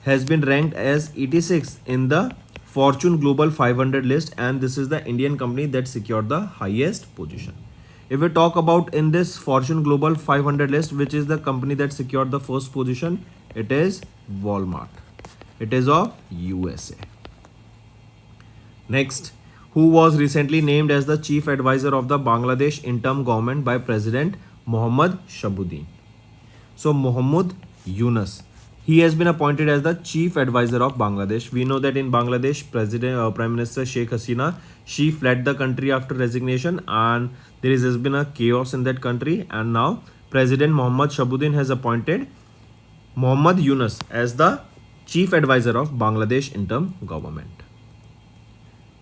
has been ranked as 86th in the Fortune Global 500 list and this is the Indian company that secured the highest position. If we talk about in this Fortune Global 500 list, which is the company that secured the first position, it is Walmart. It is of USA. Next, who was recently named as the Chief Advisor of the Bangladesh interim government by President Mohammad Shabuddin? So Muhammad Yunus, he has been appointed as the Chief Advisor of Bangladesh. We know that in Bangladesh, Prime Minister Sheikh Hasina, she fled the country after resignation and there has been a chaos in that country and now President Mohammad Shabuddin has appointed Muhammad Yunus as the Chief Advisor of Bangladesh interim government.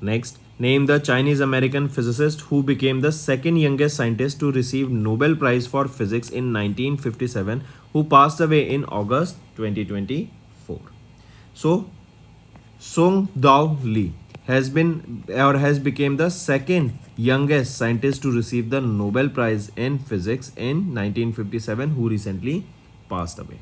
Next, name the Chinese American physicist who became the second youngest scientist to receive Nobel Prize for Physics in 1957, who passed away in August 2024. So, Song Dao Lee has become the second youngest scientist to receive the Nobel Prize in Physics in 1957, who recently passed away.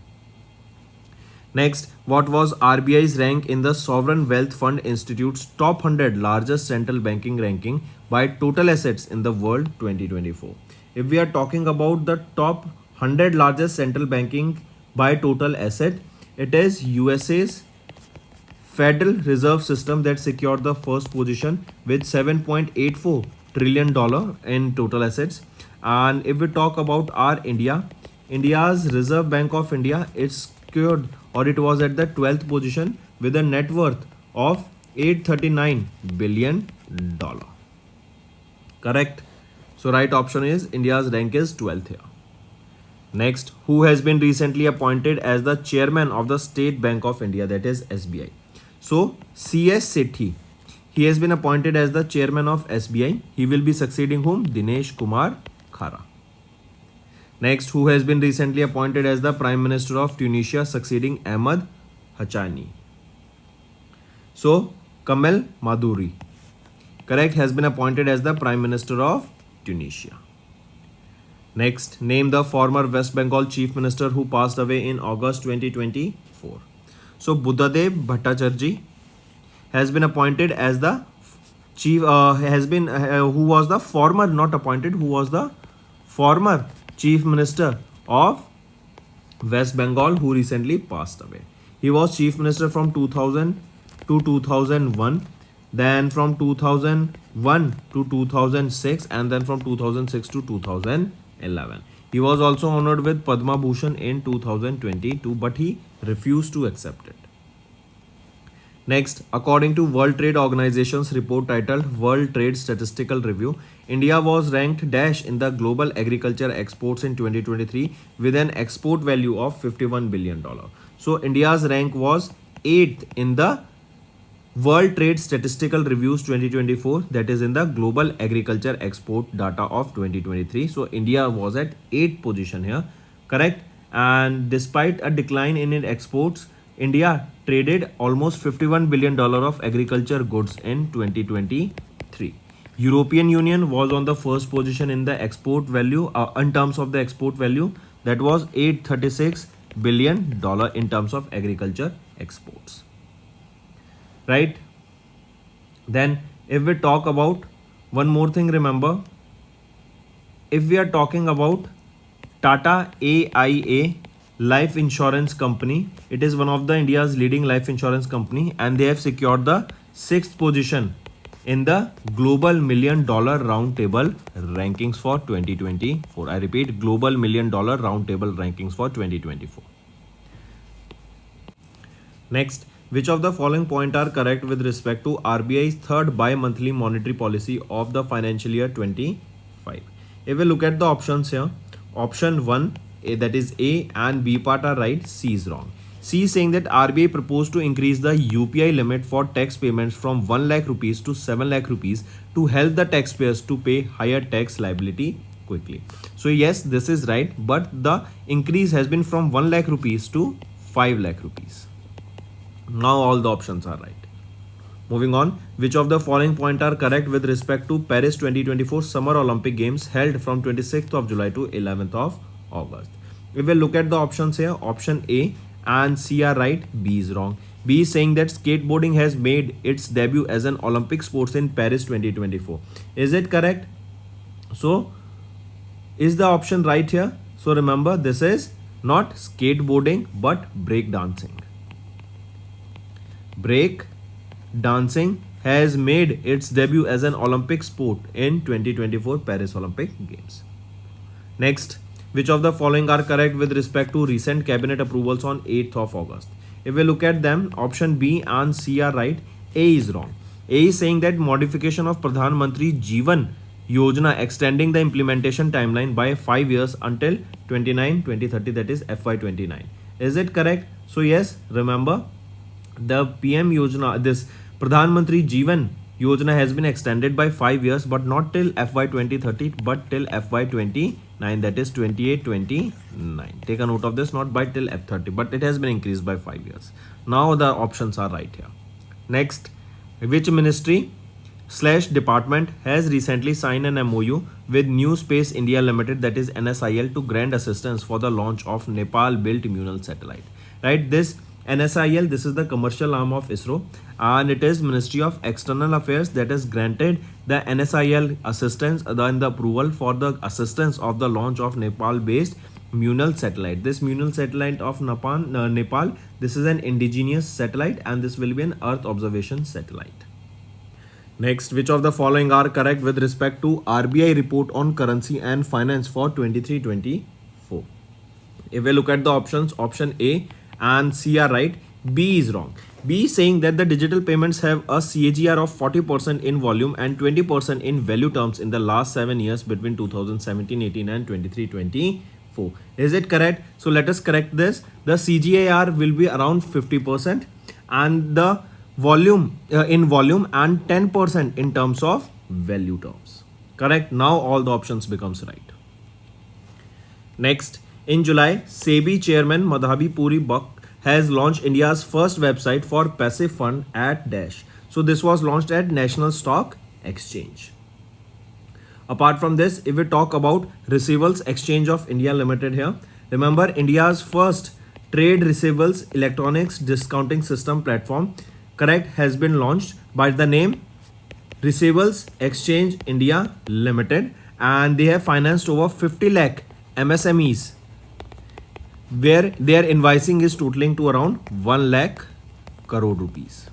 Next, what was RBI's rank in the Sovereign Wealth Fund Institute's top 100 largest central banking ranking by total assets in the world 2024? If we are talking about the top 100 largest central banking by total asset, it is USA's Federal Reserve System that secured the first position with $7.84 trillion in total assets. And if we talk about our India's Reserve Bank of India, it was at the 12th position with a net worth of $839 billion. Correct. So right option is India's rank is 12th here. Next, who has been recently appointed as the chairman of the State Bank of India, that is SBI? So CS Sethi, he has been appointed as the chairman of SBI. He will be succeeding whom? Dinesh Kumar Khara. Next, who has been recently appointed as the Prime Minister of Tunisia, succeeding Ahmed Hachani? So, Kamel Maduri, correct, has been appointed as the Prime Minister of Tunisia. Next, name the former West Bengal Chief Minister who passed away in August 2024. So, Buddhadev Bhattacharjee has been appointed as the chief, who was the former, not appointed, who was the former Chief Minister of West Bengal who recently passed away. He was Chief Minister from 2000 to 2001, then from 2001 to 2006 and then from 2006 to 2011. He was also honored with Padma Bhushan in 2022, but he refused to accept it. Next, according to World Trade Organization's report titled World Trade Statistical Review, India was ranked dash in the global agriculture exports in 2023 with an export value of $51 billion. So India's rank was 8th in the World Trade Statistical Reviews 2024, that is in the global agriculture export data of 2023. So India was at 8th position here, correct? And despite a decline in its exports, India traded almost $51 billion of agriculture goods in 2023. European Union was on the first position in the export value, in terms of the export value, that was $836 billion in terms of agriculture exports. Right? Then if we talk about one more thing, remember, if we are talking about Tata AIA life insurance company, it is one of the India's leading life insurance company, and they have secured the 6th position in the global $1 million round table rankings for 2024. I repeat, global $1 million round table rankings for 2024. Next, which of the following points are correct with respect to RBI's third bi-monthly monetary policy of the financial year 25? If we look at the options here, option 1, that is A and B part are right, C is wrong. C is saying that RBI proposed to increase the UPI limit for tax payments from 1 lakh rupees to 7 lakh rupees to help the taxpayers to pay higher tax liability quickly. So yes, this is right, but the increase has been from 1 lakh rupees to 5 lakh rupees. Now all the options are right. Moving on, which of the following points are correct with respect to Paris 2024 Summer Olympic Games held from 26th of July to 11th of August? If we look at the options here, option A and C are right, B is wrong. B is saying that skateboarding has made its debut as an Olympic sport in Paris 2024. Is it correct? So, is the option right here? So remember, this is not skateboarding but break dancing. Break dancing has made its debut as an Olympic sport in 2024 Paris Olympic Games. Next, which of the following are correct with respect to recent cabinet approvals on 8th of August? If we look at them, option B and C are right, A is wrong. A is saying that modification of Pradhan Mantri Jeevan Yojana extending the implementation timeline by 5 years until 2030, that is FY29. Is it correct? So yes, remember, the PM Yojana, this Pradhan Mantri Jeevan Yojana has been extended by 5 years, but not till FY 2030 but till FY 29, that is 28-29. Take a note of this, not by till F30, but it has been increased by 5 years. Now the options are right here. Next, which ministry / department has recently signed an MOU with New Space India Limited, that is NSIL, to grant assistance for the launch of Nepal built Munal satellite? Right, this NSIL, this is the commercial arm of ISRO, and it is Ministry of External Affairs that has granted the NSIL assistance and the approval for the assistance of the launch of Nepal based Munal satellite. This Munal satellite of Nepal, this is an indigenous satellite and this will be an Earth observation satellite. Next, which of the following are correct with respect to RBI report on currency and finance for 23-24? If we look at the options, option A and C are right, B is wrong. B is saying that the digital payments have a CAGR of 40% in volume and 20% in value terms in the last 7 years between 2017-18 and 23-24. Is it correct? So let us correct this. The CAGR will be around 50% and the volume in volume and 10% in terms of value terms. Correct? Now all the options becomes right. Next, in July, SEBI chairman Madhabi Puri Buck has launched India's first website for passive fund at Dash. So this was launched at National Stock Exchange. Apart from this, if we talk about Receivables Exchange of India Limited here, remember India's first trade receivables electronics discounting system platform, correct, has been launched by the name Receivables Exchange India Limited, and they have financed over 50 lakh MSMEs where their invoicing is totaling to around 1 lakh crore rupees.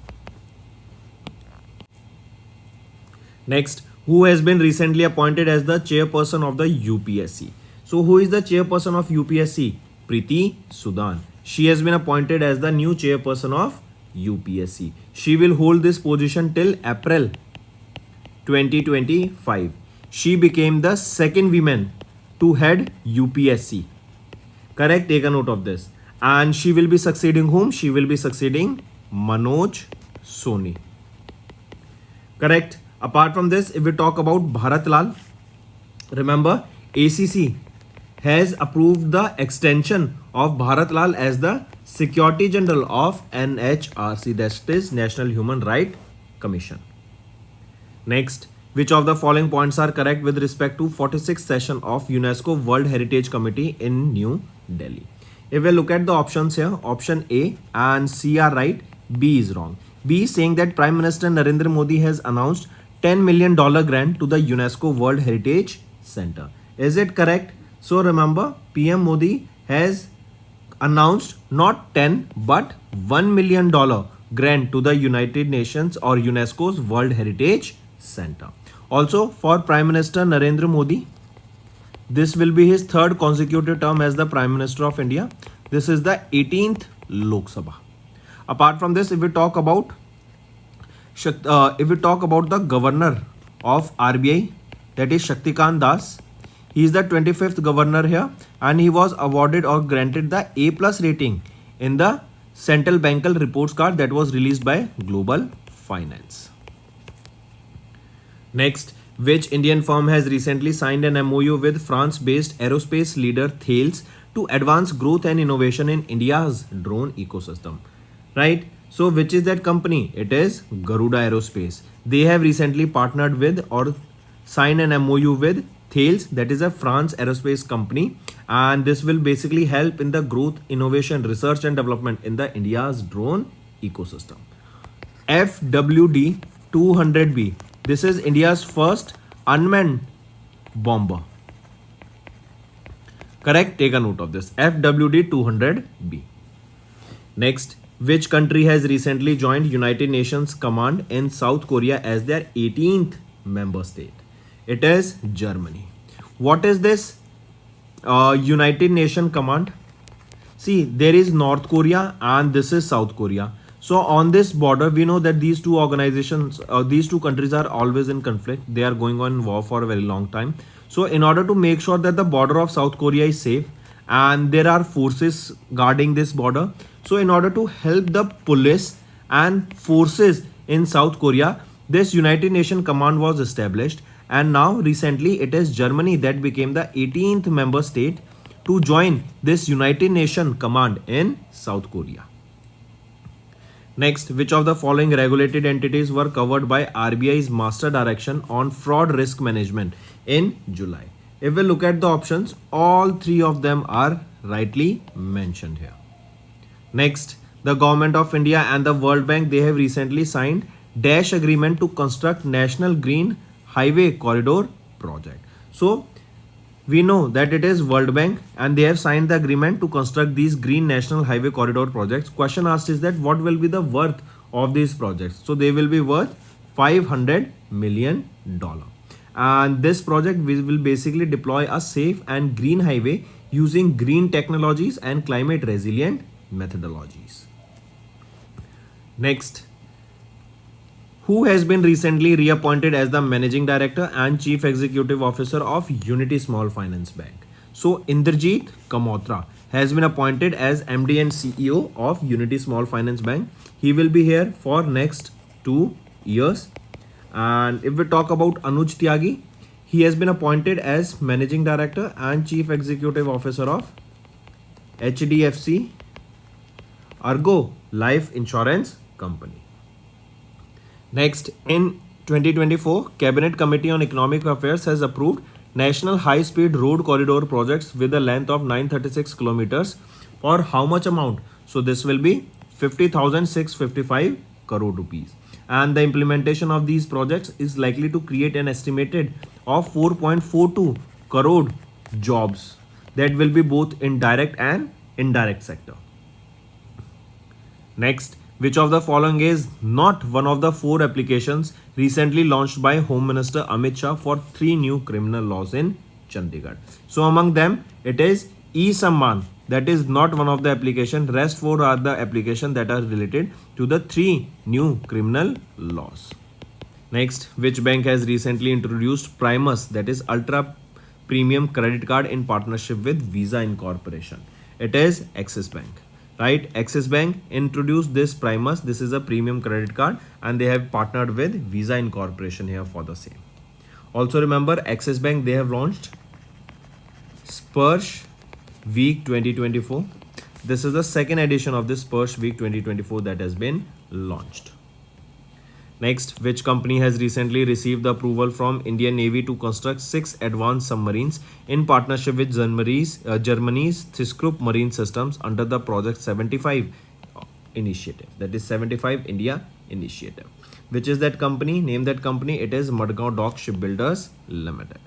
Next, who has been recently appointed as the chairperson of the UPSC? So who is the chairperson of UPSC? Preeti Sudan. She has been appointed as the new chairperson of UPSC. She will hold this position till April 2025. She became the second woman to head UPSC. Correct? Take a note of this. And she will be succeeding whom? She will be succeeding Manoj Soni. Correct? Apart from this, if we talk about Bharat Lal, remember ACC has approved the extension of Bharat Lal as the Secretary General of NHRC, that is National Human Rights Commission. Next, which of the following points are correct with respect to 46th session of UNESCO World Heritage Committee in New Delhi? If we look at the options here, option A and C are right, B is wrong. B is saying that Prime Minister Narendra Modi has announced $10 million grant to the UNESCO World Heritage Center. Is it correct? So remember, PM Modi has announced not 10 but $1 million grant to the United Nations or UNESCO's World Heritage Center. Also, for Prime Minister Narendra Modi, this will be his third consecutive term as the Prime Minister of India. This is the 18th Lok Sabha. Apart from this, if we talk about the governor of RBI, that is Shaktikant Das, he is the 25th governor here, and he was awarded or granted the A+ rating in the Central Banker Reports Card that was released by Global Finance. Next, which Indian firm has recently signed an MOU with France-based aerospace leader Thales to advance growth and innovation in India's drone ecosystem? Right? So, which is that company? It is Garuda Aerospace. They have recently partnered with or signed an MOU with Thales, that is a France aerospace company, and this will basically help in the growth, innovation, research and development in the India's drone ecosystem. FWD-200B. This is India's first unmanned bomber. Correct? Take a note of this. FWD-200B. Next, which country has recently joined United Nations Command in South Korea as their 18th member state? It is Germany. What is this United Nations Command? See, there is North Korea and this is South Korea. So on this border, we know that these two organizations, these two countries are always in conflict. They are going on war for a very long time. So in order to make sure that the border of South Korea is safe and there are forces guarding this border, so in order to help the police and forces in South Korea, this United Nations Command was established, and now recently it is Germany that became the 18th member state to join this United Nations Command in South Korea. Next, which of the following regulated entities were covered by RBI's Master Direction on Fraud Risk Management in July? If we look at the options, all three of them are rightly mentioned here. Next, the Government of India and the World Bank, they have recently signed Dash Agreement to construct National Green Highway Corridor project. So, we know that it is World Bank and they have signed the agreement to construct these Green National Highway Corridor projects. Question asked is that what will be the worth of these projects? So, they will be worth $500 million. And this project will basically deploy a safe and green highway using green technologies and climate resilient methodologies. Next, who has been recently reappointed as the Managing Director and Chief Executive Officer of Unity Small Finance Bank? So, Indrajit Kamotra has been appointed as MD and CEO of Unity Small Finance Bank. He will be here for next 2 years. And if we talk about Anuj Tyagi, he has been appointed as Managing Director and Chief Executive Officer of HDFC Argo Life Insurance Company. Next, in 2024, Cabinet Committee on Economic Affairs has approved National High Speed Road Corridor projects with a length of 936 kilometers for how much amount? So this will be 50,655 crore rupees. And the implementation of these projects is likely to create an estimated of 4.42 crore jobs that will be both in direct and indirect sector. Next, which of the following is not one of the 4 applications recently launched by Home Minister Amit Shah for 3 new criminal laws in Chandigarh. So among them, it is e-Samman. That is not one of the application. Rest 4 are the application that are related to the 3 new criminal laws. Next, which bank has recently introduced Primus, that is ultra premium credit card in partnership with Visa Incorporation? It is Axis Bank, right? Axis Bank introduced this Primus. This is a premium credit card and they have partnered with Visa Incorporation here for the same. Also remember, Axis Bank, they have launched Spursh Week 2024. This is the second edition of this Spursh Week 2024 that has been launched. Next, which company has recently received the approval from Indian Navy to construct 6 advanced submarines in partnership with Germany's ThyssenKrupp Marine Systems under the Project 75 initiative, that is 75 India initiative. Which is that company? Name that company. It is Madgaon Dock Shipbuilders Limited.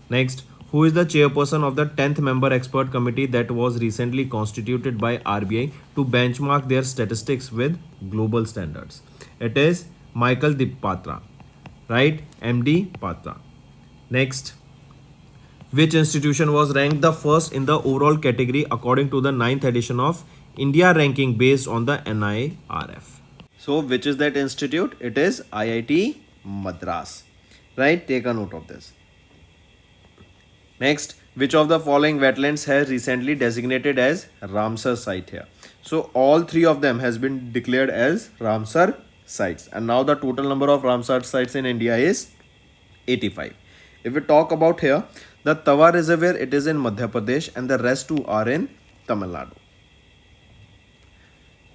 Next, who is the chairperson of the 10th member expert committee that was recently constituted by RBI to benchmark their statistics with global standards? It is Michael Patra, right? MD Patra. Next, which institution was ranked the first in the overall category according to the 9th edition of India ranking based on the NIRF? So, which is that institute? It is IIT Madras, right? Take a note of this. Next, which of the following wetlands has recently designated as Ramsar site here? So, all 3 of them has been declared as Ramsar sites, and now the total number of Ramsar sites in India is 85. If we talk about here, the Tawa Reservoir, it is in Madhya Pradesh and the rest 2 are in Tamil Nadu.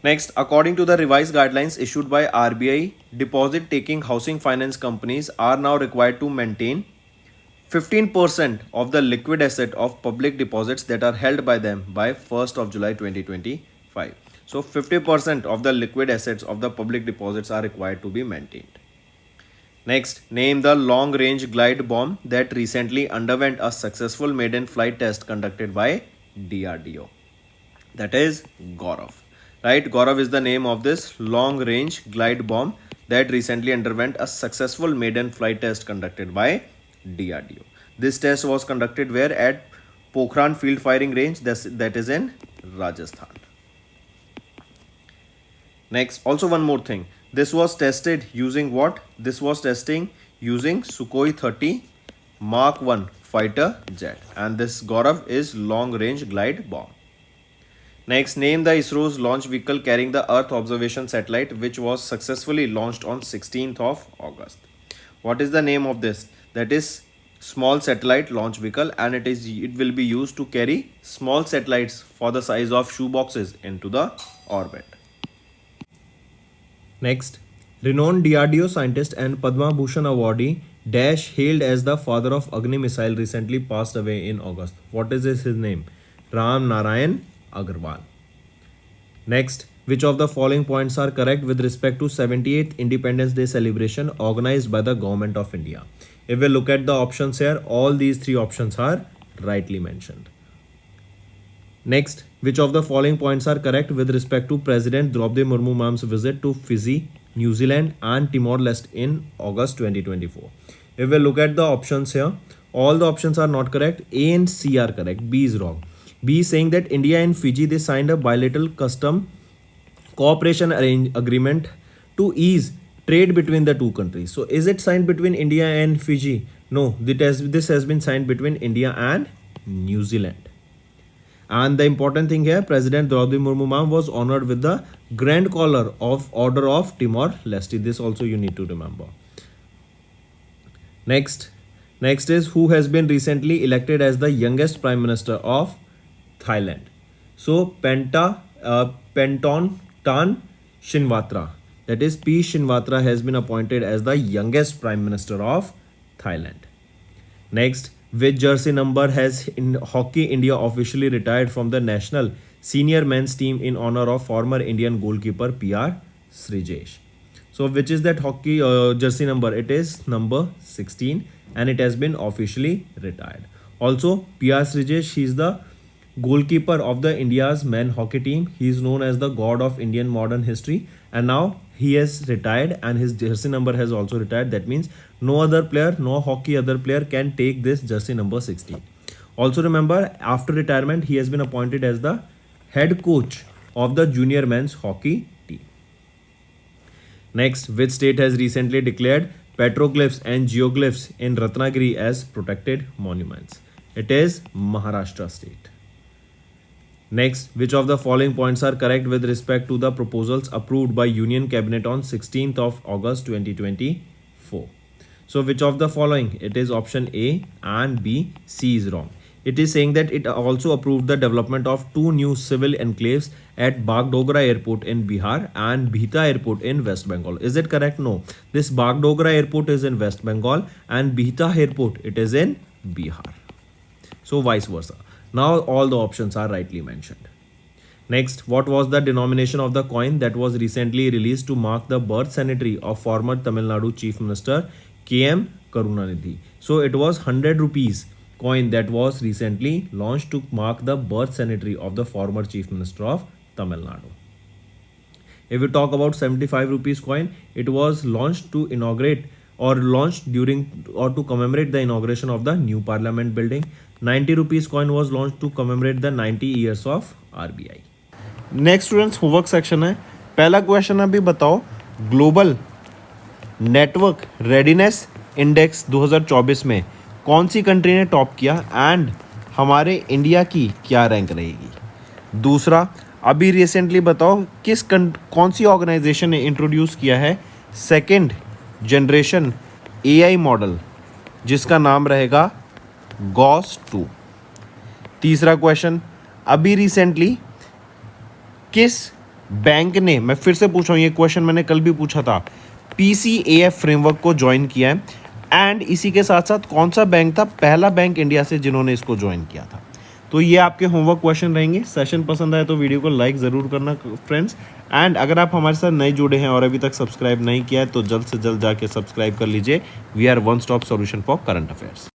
Next, according to the revised guidelines issued by RBI, deposit taking housing finance companies are now required to maintain 15% of the liquid asset of public deposits that are held by them by 1st of July 2025. So 50% of the liquid assets of the public deposits are required to be maintained. Next, name the long-range glide bomb that recently underwent a successful maiden flight test conducted by DRDO. That is Gaurav. Right? Gaurav is the name of this long-range glide bomb that recently underwent a successful maiden flight test conducted by DRDO. This test was conducted where? At Pokhran Field Firing Range, that is in Rajasthan. Next, also one more thing. This was tested using what? This was testing using Sukhoi 30 Mark 1 fighter jet, and this Gaurav is long range glide bomb. Next, name the ISRO's launch vehicle carrying the Earth observation satellite which was successfully launched on 16th of August. What is the name of this? That is small satellite launch vehicle, and it will be used to carry small satellites for the size of shoe boxes into the orbit. Next, renowned DRDO scientist and Padma Bhushan awardee Dash, hailed as the father of Agni missile, recently passed away in August. What is his name? Ram Narayan Agarwal. Next, which of the following points are correct with respect to 78th Independence Day celebration organized by the Government of India? If we look at the options here, all these 3 options are rightly mentioned. Next, which of the following points are correct with respect to President Draupadi Murmu ma'am's visit to Fiji, New Zealand and Timor-Leste in August 2024? If we look at the options here, all the options are not correct. A and C are correct. B is wrong. B is saying that India and Fiji, they signed a bilateral custom cooperation agreement to ease trade between the 2 countries. So is it signed between India and Fiji? No, this has been signed between India and New Zealand. And the important thing here, President Draupadi Murmu ma'am was honored with the Grand Collar of Order of Timor-Leste. This also you need to remember. Next is who has been recently elected as the youngest Prime Minister of Thailand. So Penton Tan Shinawatra, that is P. Shinawatra, has been appointed as the youngest Prime Minister of Thailand. Next, which jersey number has in Hockey India officially retired from the national senior men's team in honor of former Indian goalkeeper P.R. Srijesh? So which is that hockey jersey number? It is number 16 and it has been officially retired. Also, P.R. Srijesh, he is the goalkeeper of the India's men hockey team. He is known as the god of Indian modern history, and now he has retired and his jersey number has also retired. That means no other player, no hockey other player can take this jersey number 16. Also remember, after retirement he has been appointed as the head coach of the junior men's hockey team. Next, which state has recently declared petroglyphs and geoglyphs in Ratnagiri as protected monuments? It is Maharashtra state. Next, which of the following points are correct with respect to the proposals approved by Union Cabinet on 16th of August 2024? So, which of the following? It is option A and B. C is wrong. It is saying that it also approved the development of 2 new civil enclaves at Bagdogra Airport in Bihar and Bhita Airport in West Bengal. Is it correct? No. This Bagdogra Airport is in West Bengal and Bhita Airport it is in Bihar. So vice versa. Now all the options are rightly mentioned. Next, what was the denomination of the coin that was recently released to mark the birth centenary of former Tamil Nadu Chief Minister K.M. Karunanidhi? So it was 100 rupees coin that was recently launched to mark the birth centenary of the former Chief Minister of Tamil Nadu. If we talk about 75 rupees coin, it was launched to inaugurate or launched during or to commemorate the inauguration of the new parliament building. 90 rupees coin was launched to commemorate the 90 years of RBI. Next students homework section है. पहला question अभी बताओ, global network readiness index 2024 में कौन सी country ने top किया and हमारे India की क्या रैंक रहेगी. दूसरा, अभी रिसेंटली बताओ कौन सी ऑर्गेनाइजेशन ने इंट्रोड्यूस किया है सेकेंड जनरेशन AI मॉडल जिसका नाम रहेगा गॉस 2. तीसरा क्वेश्चन, अभी रिसेंटली किस बैंक ने, मैं फिर से पूछ रहा हूँ ये क्वेश्चन मैंने कल भी पूछा था, PCAF फ्रेमवर्क को ज्वाइन किया है एंड इसी के साथ साथ कौन सा बैंक था पहला बैंक इंडिया से जिन्होंने इसको ज्वाइन किया था. तो ये आपके होमवर्क क्वेश्चन रहेंगे. सेशन पसंद आए तो वीडियो को लाइक ज़रूर करना फ्रेंड्स. एंड अगर आप हमारे साथ नए जुड़े हैं और अभी तक सब्सक्राइब नहीं किया है तो जल्द से जल्द जाके सब्सक्राइब कर लीजिए. We are one stop solution for current affairs.